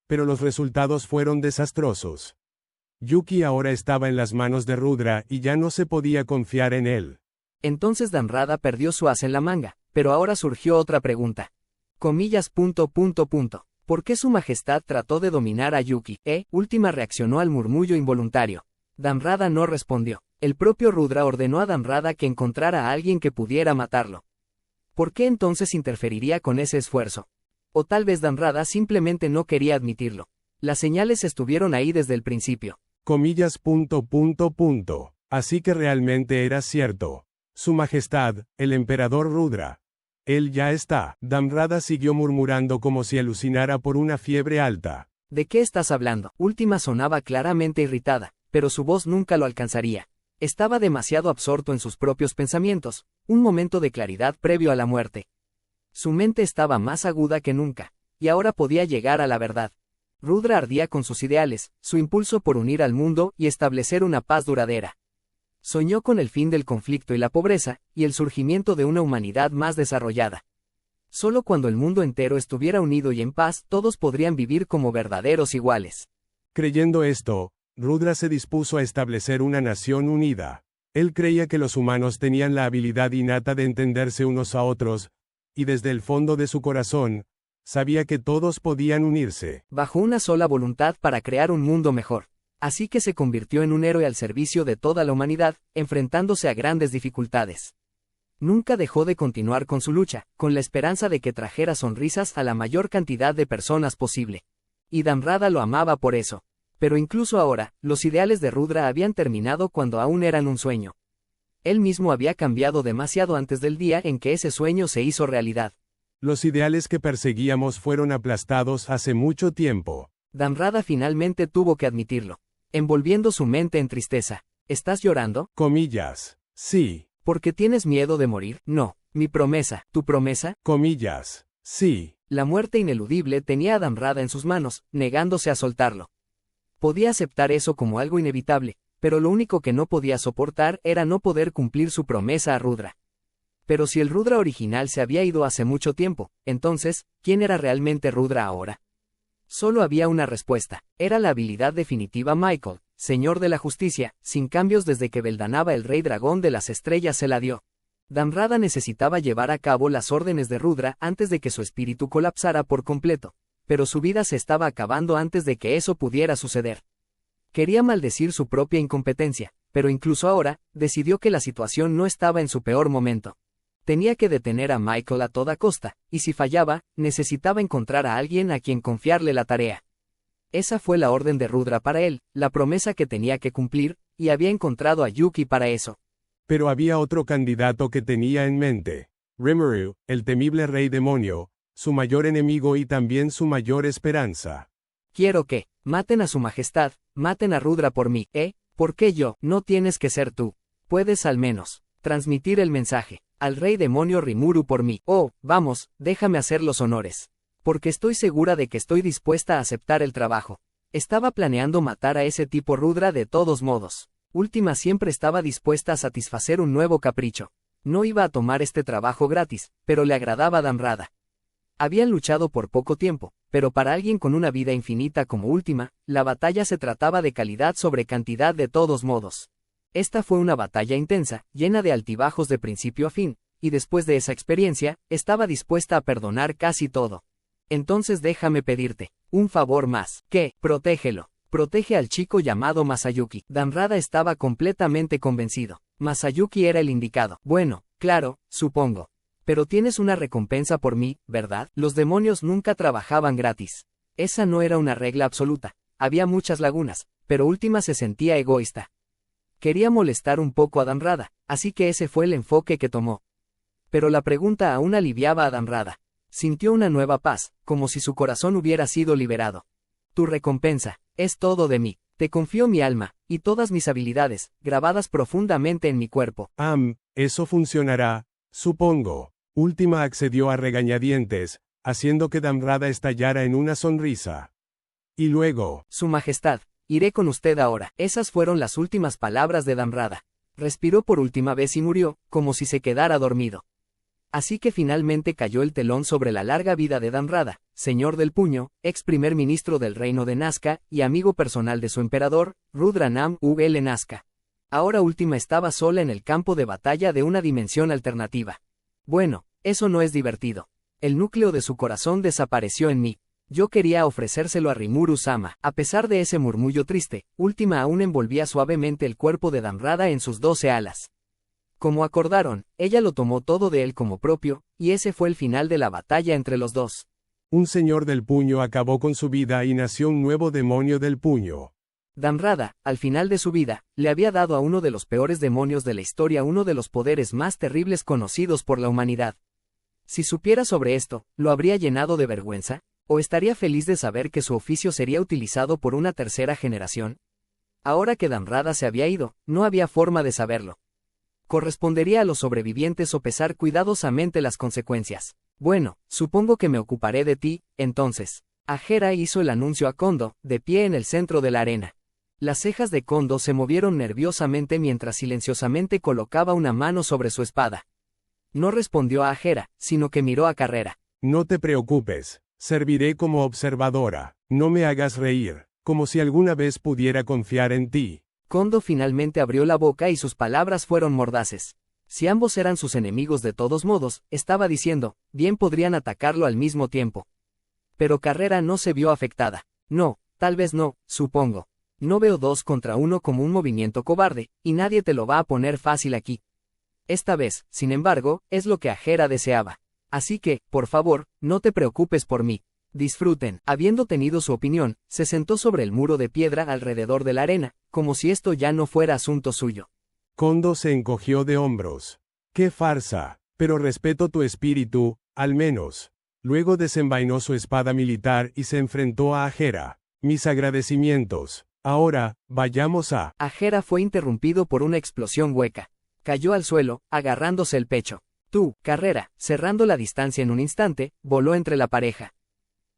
Pero los resultados fueron desastrosos. Yuki ahora estaba en las manos de Rudra y ya no se podía confiar en él. Entonces Damrada perdió su as en la manga, pero ahora surgió otra pregunta. Comillas. ¿Por qué su majestad trató de dominar a Yuki? Última reaccionó al murmullo involuntario. Dhamrada no respondió. El propio Rudra ordenó a Dhamrada que encontrara a alguien que pudiera matarlo. ¿Por qué entonces interferiría con ese esfuerzo? O tal vez Dhamrada simplemente no quería admitirlo. Las señales estuvieron ahí desde el principio. Comillas. Así que realmente era cierto. Su Majestad, el emperador Rudra. Él ya está. Dhamrada siguió murmurando como si alucinara por una fiebre alta. ¿De qué estás hablando? Última sonaba claramente irritada, pero su voz nunca lo alcanzaría. Estaba demasiado absorto en sus propios pensamientos, un momento de claridad previo a la muerte. Su mente estaba más aguda que nunca, y ahora podía llegar a la verdad. Rudra ardía con sus ideales, su impulso por unir al mundo y establecer una paz duradera. Soñó con el fin del conflicto y la pobreza, y el surgimiento de una humanidad más desarrollada. Solo cuando el mundo entero estuviera unido y en paz, todos podrían vivir como verdaderos iguales. Creyendo esto, Rudra se dispuso a establecer una nación unida. Él creía que los humanos tenían la habilidad innata de entenderse unos a otros, y desde el fondo de su corazón, sabía que todos podían unirse. Bajo una sola voluntad para crear un mundo mejor. Así que se convirtió en un héroe al servicio de toda la humanidad, enfrentándose a grandes dificultades. Nunca dejó de continuar con su lucha, con la esperanza de que trajera sonrisas a la mayor cantidad de personas posible. Y Dhamrada lo amaba por eso. Pero incluso ahora, los ideales de Rudra habían terminado cuando aún eran un sueño. Él mismo había cambiado demasiado antes del día en que ese sueño se hizo realidad. Los ideales que perseguíamos fueron aplastados hace mucho tiempo. Dhamrada finalmente tuvo que admitirlo, envolviendo su mente en tristeza. ¿Estás llorando? Comillas. Sí. ¿Porque tienes miedo de morir? No. Mi promesa. ¿Tu promesa? Comillas. Sí. La muerte ineludible tenía a Dhamrada en sus manos, negándose a soltarlo. Podía aceptar eso como algo inevitable, pero lo único que no podía soportar era no poder cumplir su promesa a Rudra. Pero si el Rudra original se había ido hace mucho tiempo, entonces, ¿quién era realmente Rudra ahora? Solo había una respuesta. Era la habilidad definitiva Michael, señor de la justicia, sin cambios desde que Beldanaba el rey dragón de las estrellas se la dio. Dhamrada necesitaba llevar a cabo las órdenes de Rudra antes de que su espíritu colapsara por completo, pero su vida se estaba acabando antes de que eso pudiera suceder. Quería maldecir su propia incompetencia, pero incluso ahora, decidió que la situación no estaba en su peor momento. Tenía que detener a Michael a toda costa, y si fallaba, necesitaba encontrar a alguien a quien confiarle la tarea. Esa fue la orden de Rudra para él, la promesa que tenía que cumplir, y había encontrado a Yuki para eso. Pero había otro candidato que tenía en mente. Rimuru, el temible rey demonio, su mayor enemigo y también su mayor esperanza. Quiero que maten a su majestad, maten a Rudra por mí, ¿Por qué yo? No tienes que ser tú. Puedes al menos transmitir el mensaje al rey demonio Rimuru por mí. Oh, vamos, déjame hacer los honores. Porque estoy segura de que estoy dispuesta a aceptar el trabajo. Estaba planeando matar a ese tipo Rudra de todos modos. Última siempre estaba dispuesta a satisfacer un nuevo capricho. No iba a tomar este trabajo gratis, pero le agradaba a Dhamrada. Habían luchado por poco tiempo, pero para alguien con una vida infinita como Última, la batalla se trataba de calidad sobre cantidad de todos modos. Esta fue una batalla intensa, llena de altibajos de principio a fin, y después de esa experiencia, estaba dispuesta a perdonar casi todo. Entonces déjame pedirte un favor más. ¿Qué? Protégelo. Protege al chico llamado Masayuki. Dhamrada estaba completamente convencido. Masayuki era el indicado. Bueno, claro, supongo. Pero tienes una recompensa por mí, ¿verdad? Los demonios nunca trabajaban gratis. Esa no era una regla absoluta. Había muchas lagunas, pero Última se sentía egoísta. Quería molestar un poco a Dhamrada, así que ese fue el enfoque que tomó. Pero la pregunta aún aliviaba a Dhamrada. Sintió una nueva paz, como si su corazón hubiera sido liberado. Tu recompensa es todo de mí. Te confío mi alma, y todas mis habilidades, grabadas profundamente en mi cuerpo. Eso funcionará, supongo. Última accedió a regañadientes, haciendo que Dhamrada estallara en una sonrisa. Y luego, Su Majestad, iré con usted ahora. Esas fueron las últimas palabras de Dhamrada. Respiró por última vez y murió, como si se quedara dormido. Así que finalmente cayó el telón sobre la larga vida de Dhamrada, señor del puño, ex primer ministro del reino de Nazca, y amigo personal de su emperador, Rudranam Ul Nazca. Ahora Última estaba sola en el campo de batalla de una dimensión alternativa. Bueno, eso no es divertido. El núcleo de su corazón desapareció en mí. Yo quería ofrecérselo a Rimuru-sama. A pesar de ese murmullo triste, Última aún envolvía suavemente el cuerpo de Damrada en sus 12 alas. Como acordaron, ella lo tomó todo de él como propio, y ese fue el final de la batalla entre los dos. Un señor del puño acabó con su vida y nació un nuevo demonio del puño. Damrada, al final de su vida, le había dado a uno de los peores demonios de la historia uno de los poderes más terribles conocidos por la humanidad. Si supiera sobre esto, ¿lo habría llenado de vergüenza? ¿O estaría feliz de saber que su oficio sería utilizado por una tercera generación? Ahora que Damrada se había ido, no había forma de saberlo. Correspondería a los sobrevivientes sopesar cuidadosamente las consecuencias. Bueno, supongo que me ocuparé de ti, entonces. Ajera hizo el anuncio a Kondo, de pie en el centro de la arena. Las cejas de Kondo se movieron nerviosamente mientras silenciosamente colocaba una mano sobre su espada. No respondió a Ajera, sino que miró a Carrera. No te preocupes, serviré como observadora. No me hagas reír, como si alguna vez pudiera confiar en ti. Kondo finalmente abrió la boca y sus palabras fueron mordaces. Si ambos eran sus enemigos de todos modos, estaba diciendo, bien podrían atacarlo al mismo tiempo. Pero Carrera no se vio afectada. No, tal vez no, supongo. No veo 2 contra 1 como un movimiento cobarde, y nadie te lo va a poner fácil aquí. Esta vez, sin embargo, es lo que Ajera deseaba. Así que, por favor, no te preocupes por mí. Disfruten. Habiendo tenido su opinión, se sentó sobre el muro de piedra alrededor de la arena, como si esto ya no fuera asunto suyo. Kondo se encogió de hombros. ¡Qué farsa! Pero respeto tu espíritu, al menos. Luego desenvainó su espada militar y se enfrentó a Ajera. Mis agradecimientos. Ahora, vayamos a... Ajera fue interrumpido por una explosión hueca. Cayó al suelo, agarrándose el pecho. Tú, Carrera, cerrando la distancia en un instante, voló entre la pareja.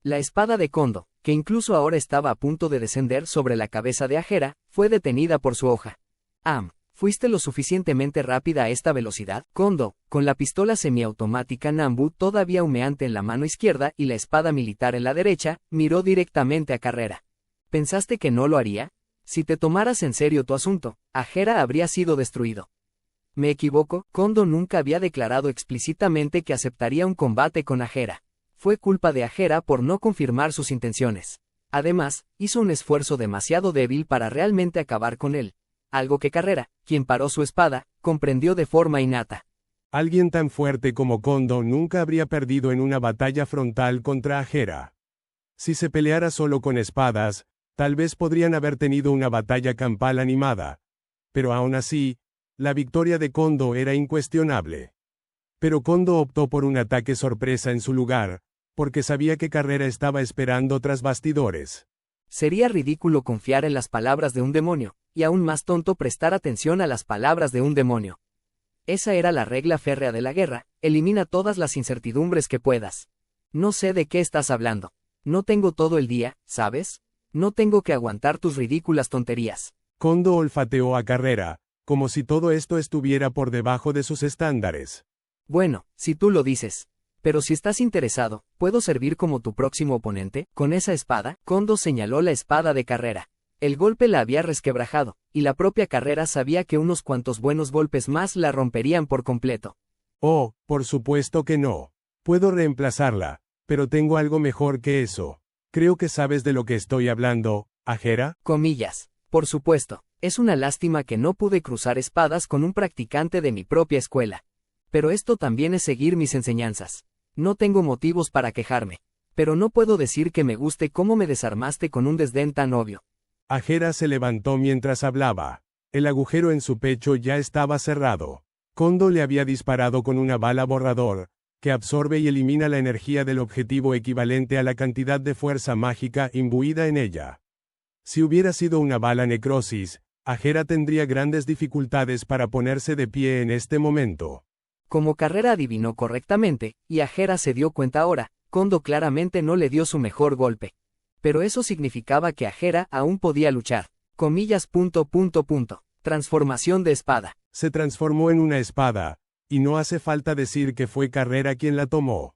La espada de Kondo, que incluso ahora estaba a punto de descender sobre la cabeza de Ajera, fue detenida por su hoja. ¿Fuiste lo suficientemente rápida a esta velocidad? Kondo, con la pistola semiautomática Nambu todavía humeante en la mano izquierda y la espada militar en la derecha, miró directamente a Carrera. ¿Pensaste que no lo haría? Si te tomaras en serio tu asunto, Ajera habría sido destruido. ¿Me equivoco? Kondo nunca había declarado explícitamente que aceptaría un combate con Ajera. Fue culpa de Ajera por no confirmar sus intenciones. Además, hizo un esfuerzo demasiado débil para realmente acabar con él. Algo que Carrera, quien paró su espada, comprendió de forma innata. Alguien tan fuerte como Kondo nunca habría perdido en una batalla frontal contra Ajera. Si se peleara solo con espadas, tal vez podrían haber tenido una batalla campal animada. Pero aún así, la victoria de Kondo era incuestionable. Pero Kondo optó por un ataque sorpresa en su lugar, porque sabía que Carrera estaba esperando tras bastidores. Sería ridículo confiar en las palabras de un demonio, y aún más tonto prestar atención a las palabras de un demonio. Esa era la regla férrea de la guerra, elimina todas las incertidumbres que puedas. No sé de qué estás hablando. No tengo todo el día, ¿sabes? No tengo que aguantar tus ridículas tonterías. Kondo olfateó a Carrera, como si todo esto estuviera por debajo de sus estándares. Bueno, si tú lo dices. Pero si estás interesado, ¿puedo servir como tu próximo oponente? Con esa espada, Kondo señaló la espada de Carrera. El golpe la había resquebrajado, y la propia Carrera sabía que unos cuantos buenos golpes más la romperían por completo. Oh, por supuesto que no. Puedo reemplazarla, pero tengo algo mejor que eso. Creo que sabes de lo que estoy hablando, Ajera. Comillas. Por supuesto. Es una lástima que no pude cruzar espadas con un practicante de mi propia escuela. Pero esto también es seguir mis enseñanzas. No tengo motivos para quejarme. Pero no puedo decir que me guste cómo me desarmaste con un desdén tan obvio. Ajera se levantó mientras hablaba. El agujero en su pecho ya estaba cerrado. Kondo le había disparado con una bala borrador, que absorbe y elimina la energía del objetivo equivalente a la cantidad de fuerza mágica imbuida en ella. Si hubiera sido una bala necrosis, Ajera tendría grandes dificultades para ponerse de pie en este momento. Como Carrera adivinó correctamente, y Ajera se dio cuenta ahora, Kondo claramente no le dio su mejor golpe. Pero eso significaba que Ajera aún podía luchar. Comillas. Transformación de espada. Se transformó en una espada, y no hace falta decir que fue Carrera quien la tomó.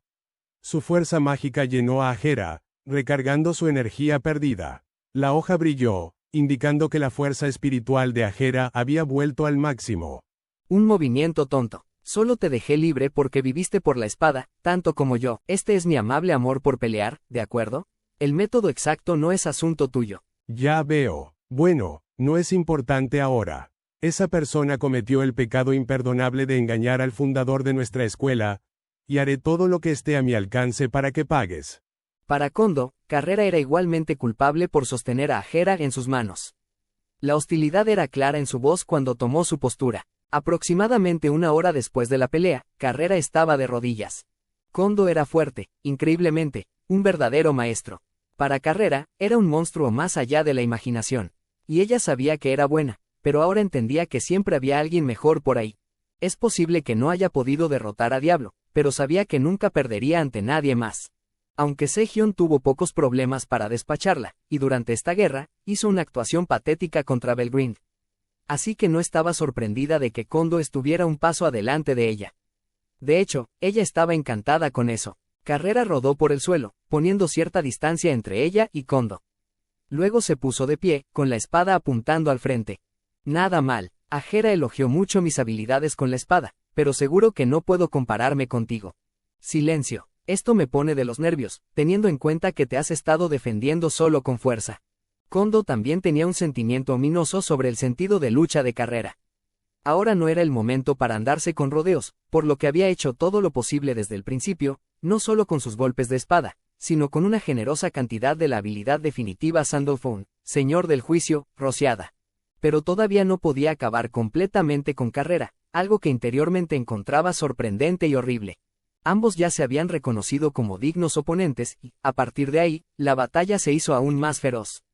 Su fuerza mágica llenó a Ajera, recargando su energía perdida. La hoja brilló, indicando que la fuerza espiritual de Ajera había vuelto al máximo. Un movimiento tonto. Solo te dejé libre porque viviste por la espada, tanto como yo. Este es mi amable amor por pelear, ¿de acuerdo? El método exacto no es asunto tuyo. Ya veo. Bueno, no es importante ahora. Esa persona cometió el pecado imperdonable de engañar al fundador de nuestra escuela, y haré todo lo que esté a mi alcance para que pagues. Para Kondo, Carrera era igualmente culpable por sostener a Ajera en sus manos. La hostilidad era clara en su voz cuando tomó su postura. Aproximadamente una hora después de la pelea, Carrera estaba de rodillas. Kondo era fuerte, increíblemente, un verdadero maestro. Para Carrera, era un monstruo más allá de la imaginación. Y ella sabía que era buena, pero ahora entendía que siempre había alguien mejor por ahí. Es posible que no haya podido derrotar a Diablo, pero sabía que nunca perdería ante nadie más. Aunque Sehyun tuvo pocos problemas para despacharla, y durante esta guerra, hizo una actuación patética contra Belgrind. Así que no estaba sorprendida de que Kondo estuviera un paso adelante de ella. De hecho, ella estaba encantada con eso. Carrera rodó por el suelo, poniendo cierta distancia entre ella y Kondo. Luego se puso de pie, con la espada apuntando al frente. Nada mal, Ajera elogió mucho mis habilidades con la espada, pero seguro que no puedo compararme contigo. Silencio. Esto me pone de los nervios, teniendo en cuenta que te has estado defendiendo solo con fuerza. Kondo también tenía un sentimiento ominoso sobre el sentido de lucha de Carrera. Ahora no era el momento para andarse con rodeos, por lo que había hecho todo lo posible desde el principio, no solo con sus golpes de espada, sino con una generosa cantidad de la habilidad definitiva Sandalphon, Señor del Juicio, rociada. Pero todavía no podía acabar completamente con Carrera, algo que interiormente encontraba sorprendente y horrible. Ambos ya se habían reconocido como dignos oponentes y, a partir de ahí, la batalla se hizo aún más feroz.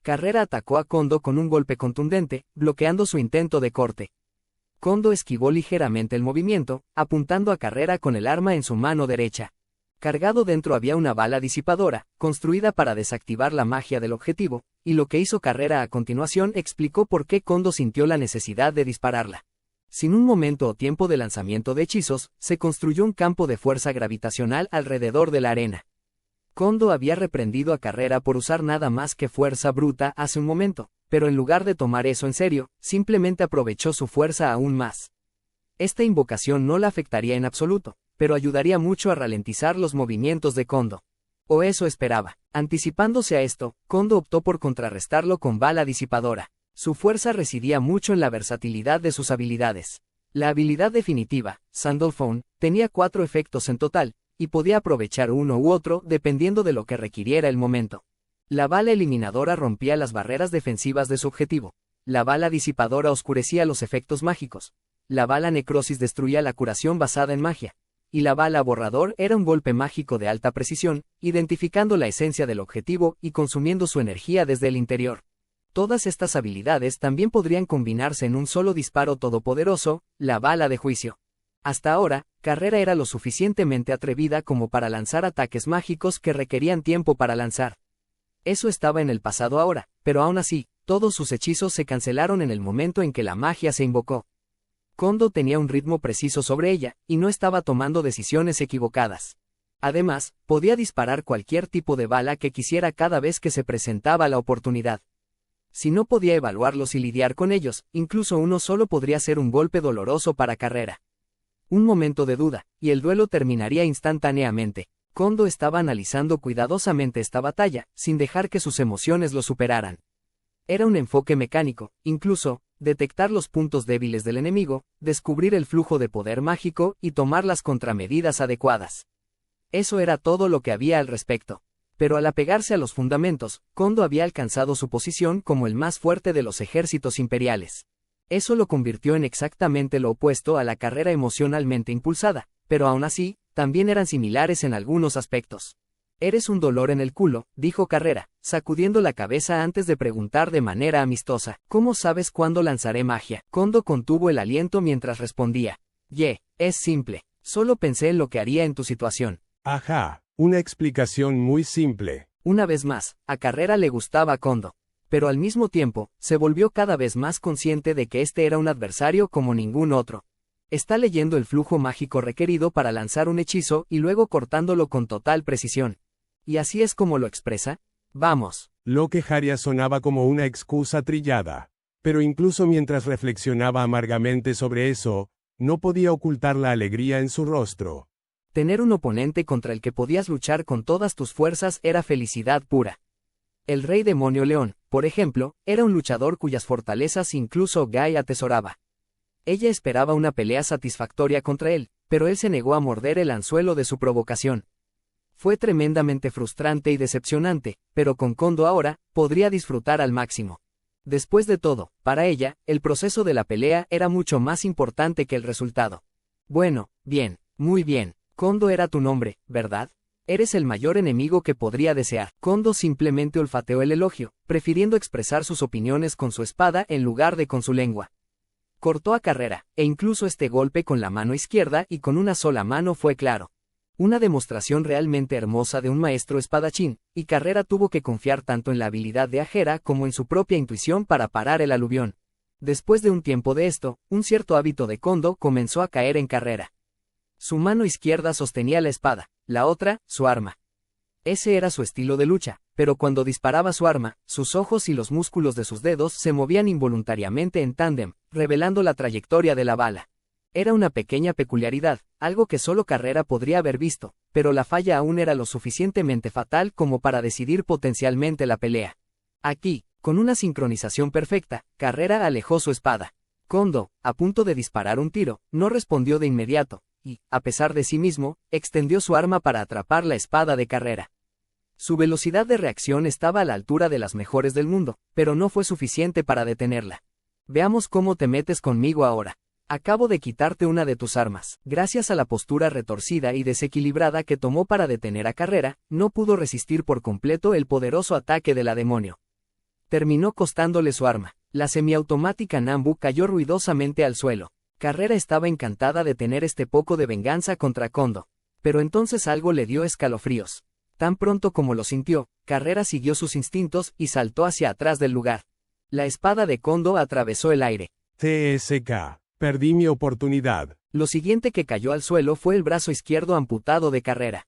Carrera atacó a Kondo con un golpe contundente, bloqueando su intento de corte. Kondo esquivó ligeramente el movimiento, apuntando a Carrera con el arma en su mano derecha. Cargado dentro había una bala disipadora, construida para desactivar la magia del objetivo, y lo que hizo Carrera a continuación explicó por qué Kondo sintió la necesidad de dispararla. Sin un momento o tiempo de lanzamiento de hechizos, se construyó un campo de fuerza gravitacional alrededor de la arena. Kondo había reprendido a Carrera por usar nada más que fuerza bruta hace un momento, pero en lugar de tomar eso en serio, simplemente aprovechó su fuerza aún más. Esta invocación no la afectaría en absoluto, pero ayudaría mucho a ralentizar los movimientos de Kondo. O eso esperaba. Anticipándose a esto, Kondo optó por contrarrestarlo con bala disipadora. Su fuerza residía mucho en la versatilidad de sus habilidades. La habilidad definitiva, Sandalphon, tenía 4 efectos en total, y podía aprovechar uno u otro dependiendo de lo que requiriera el momento. La bala eliminadora rompía las barreras defensivas de su objetivo. La bala disipadora oscurecía los efectos mágicos. La bala necrosis destruía la curación basada en magia. Y la bala borrador era un golpe mágico de alta precisión, identificando la esencia del objetivo y consumiendo su energía desde el interior. Todas estas habilidades también podrían combinarse en un solo disparo todopoderoso, la bala de juicio. Hasta ahora, Carrera era lo suficientemente atrevida como para lanzar ataques mágicos que requerían tiempo para lanzar. Eso estaba en el pasado ahora, pero aún así, todos sus hechizos se cancelaron en el momento en que la magia se invocó. Kondo tenía un ritmo preciso sobre ella, y no estaba tomando decisiones equivocadas. Además, podía disparar cualquier tipo de bala que quisiera cada vez que se presentaba la oportunidad. Si no podía evaluarlos y lidiar con ellos, incluso uno solo podría ser un golpe doloroso para Carrera. Un momento de duda, y el duelo terminaría instantáneamente. Kondo estaba analizando cuidadosamente esta batalla, sin dejar que sus emociones lo superaran. Era un enfoque mecánico, incluso, detectar los puntos débiles del enemigo, descubrir el flujo de poder mágico y tomar las contramedidas adecuadas. Eso era todo lo que había al respecto. Pero al apegarse a los fundamentos, Kondo había alcanzado su posición como el más fuerte de los ejércitos imperiales. Eso lo convirtió en exactamente lo opuesto a la Carrera emocionalmente impulsada, pero aún así, también eran similares en algunos aspectos. Eres un dolor en el culo, dijo Carrera, sacudiendo la cabeza antes de preguntar de manera amistosa. ¿Cómo sabes cuándo lanzaré magia? Kondo contuvo el aliento mientras respondía. Es simple. Solo pensé en lo que haría en tu situación. Ajá. Una explicación muy simple. Una vez más, a Carrera le gustaba Kondo. Pero al mismo tiempo, se volvió cada vez más consciente de que este era un adversario como ningún otro. Está leyendo el flujo mágico requerido para lanzar un hechizo y luego cortándolo con total precisión. ¿Y así es como lo expresa? Vamos. Lo que haría sonaba como una excusa trillada. Pero incluso mientras reflexionaba amargamente sobre eso, no podía ocultar la alegría en su rostro. Tener un oponente contra el que podías luchar con todas tus fuerzas era felicidad pura. El rey demonio león, por ejemplo, era un luchador cuyas fortalezas incluso Guy atesoraba. Ella esperaba una pelea satisfactoria contra él, pero él se negó a morder el anzuelo de su provocación. Fue tremendamente frustrante y decepcionante, pero con Kondo ahora, podría disfrutar al máximo. Después de todo, para ella, el proceso de la pelea era mucho más importante que el resultado. Bueno, bien, muy bien. Kondo era tu nombre, ¿verdad? Eres el mayor enemigo que podría desear. Kondo simplemente olfateó el elogio, prefiriendo expresar sus opiniones con su espada en lugar de con su lengua. Cortó a Carrera, e incluso este golpe con la mano izquierda y con una sola mano fue claro. Una demostración realmente hermosa de un maestro espadachín, y Carrera tuvo que confiar tanto en la habilidad de Ajera como en su propia intuición para parar el aluvión. Después de un tiempo de esto, un cierto hábito de Kondo comenzó a caer en Carrera. Su mano izquierda sostenía la espada, la otra, su arma. Ese era su estilo de lucha, pero cuando disparaba su arma, sus ojos y los músculos de sus dedos se movían involuntariamente en tándem, revelando la trayectoria de la bala. Era una pequeña peculiaridad, algo que solo Carrera podría haber visto, pero la falla aún era lo suficientemente fatal como para decidir potencialmente la pelea. Aquí, con una sincronización perfecta, Carrera alejó su espada. Kondo, a punto de disparar un tiro, no respondió de inmediato, y, a pesar de sí mismo, extendió su arma para atrapar la espada de Carrera. Su velocidad de reacción estaba a la altura de las mejores del mundo, pero no fue suficiente para detenerla. Veamos cómo te metes conmigo ahora. Acabo de quitarte una de tus armas. Gracias a la postura retorcida y desequilibrada que tomó para detener a Carrera, no pudo resistir por completo el poderoso ataque de la demonio. Terminó costándole su arma. La semiautomática Nambu cayó ruidosamente al suelo. Carrera estaba encantada de tener este poco de venganza contra Kondo. Pero entonces algo le dio escalofríos. Tan pronto como lo sintió, Carrera siguió sus instintos y saltó hacia atrás del lugar. La espada de Kondo atravesó el aire. TSK. Perdí mi oportunidad. Lo siguiente que cayó al suelo fue el brazo izquierdo amputado de Carrera.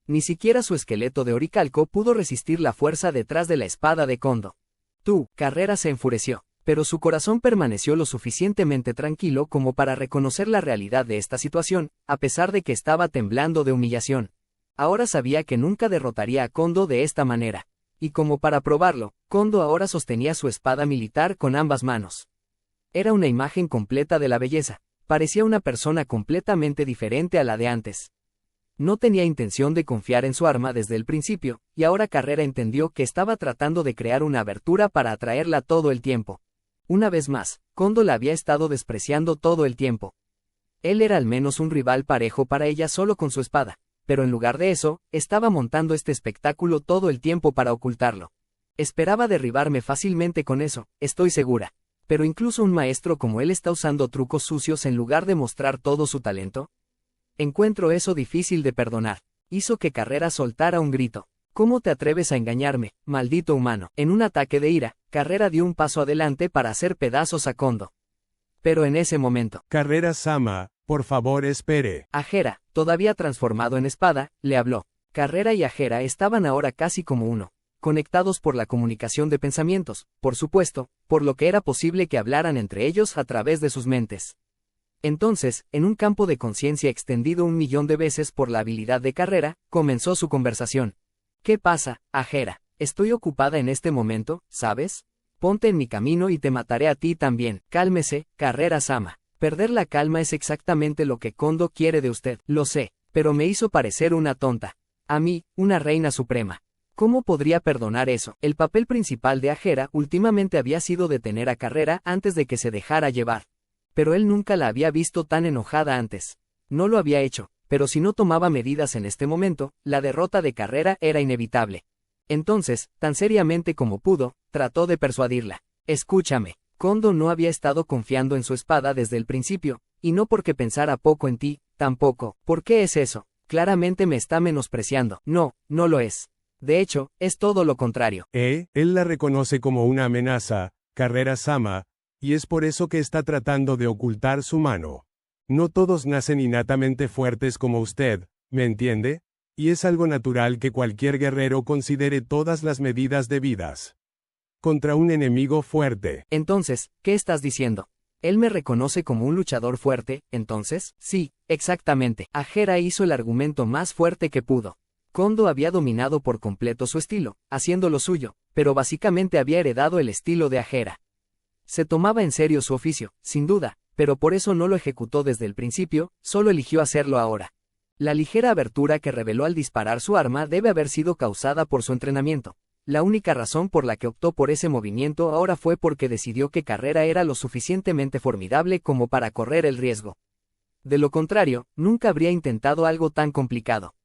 Ni siquiera su esqueleto de oricalco pudo resistir la fuerza detrás de la espada de Kondo. Carrera se enfureció, pero su corazón permaneció lo suficientemente tranquilo como para reconocer la realidad de esta situación, a pesar de que estaba temblando de humillación. Ahora sabía que nunca derrotaría a Kondo de esta manera. Y como para probarlo, Kondo ahora sostenía su espada militar con ambas manos. Era una imagen completa de la belleza. Parecía una persona completamente diferente a la de antes. No tenía intención de confiar en su arma desde el principio, y ahora Carrera entendió que estaba tratando de crear una abertura para atraerla todo el tiempo. Una vez más, Kondo la había estado despreciando todo el tiempo. Él era al menos un rival parejo para ella solo con su espada, pero en lugar de eso, estaba montando este espectáculo todo el tiempo para ocultarlo. Esperaba derribarme fácilmente con eso, estoy segura. Pero incluso un maestro como él está usando trucos sucios en lugar de mostrar todo su talento. Encuentro eso difícil de perdonar. Hizo que Carrera soltara un grito. ¿Cómo te atreves a engañarme, maldito humano? En un ataque de ira, Carrera dio un paso adelante para hacer pedazos a Kondo. Pero en ese momento, Carrera-sama, por favor espere. Ajera, todavía transformado en espada, le habló. Carrera y Ajera estaban ahora casi como uno, conectados por la comunicación de pensamientos, por supuesto, por lo que era posible que hablaran entre ellos a través de sus mentes. Entonces, en un campo de conciencia extendido 1.000.000 de veces por la habilidad de Carrera, comenzó su conversación. ¿Qué pasa, Ajera? Estoy ocupada en este momento, ¿sabes? Ponte en mi camino y te mataré a ti también. Cálmese, Carrera-sama. Perder la calma es exactamente lo que Kondo quiere de usted, lo sé, pero me hizo parecer una tonta. A mí, una reina suprema. ¿Cómo podría perdonar eso? El papel principal de Ajera últimamente había sido detener a Carrera antes de que se dejara llevar. Pero él nunca la había visto tan enojada antes. No lo había hecho, pero si no tomaba medidas en este momento, la derrota de Carrera era inevitable. Entonces, tan seriamente como pudo, trató de persuadirla. Escúchame, Kondo no había estado confiando en su espada desde el principio, y no porque pensara poco en ti, tampoco. ¿Por qué es eso? Claramente me está menospreciando. No, no lo es. De hecho, es todo lo contrario. Él la reconoce como una amenaza, Carrera-sama, y es por eso que está tratando de ocultar su mano. No todos nacen innatamente fuertes como usted, ¿me entiende? Y es algo natural que cualquier guerrero considere todas las medidas debidas contra un enemigo fuerte. Entonces, ¿qué estás diciendo? Él me reconoce como un luchador fuerte, entonces, sí, exactamente. Ajera hizo el argumento más fuerte que pudo. Kondo había dominado por completo su estilo, haciendo lo suyo, pero básicamente había heredado el estilo de Ajera. Se tomaba en serio su oficio, sin duda, pero por eso no lo ejecutó desde el principio, solo eligió hacerlo ahora. La ligera abertura que reveló al disparar su arma debe haber sido causada por su entrenamiento. La única razón por la que optó por ese movimiento ahora fue porque decidió que Carrera era lo suficientemente formidable como para correr el riesgo. De lo contrario, nunca habría intentado algo tan complicado.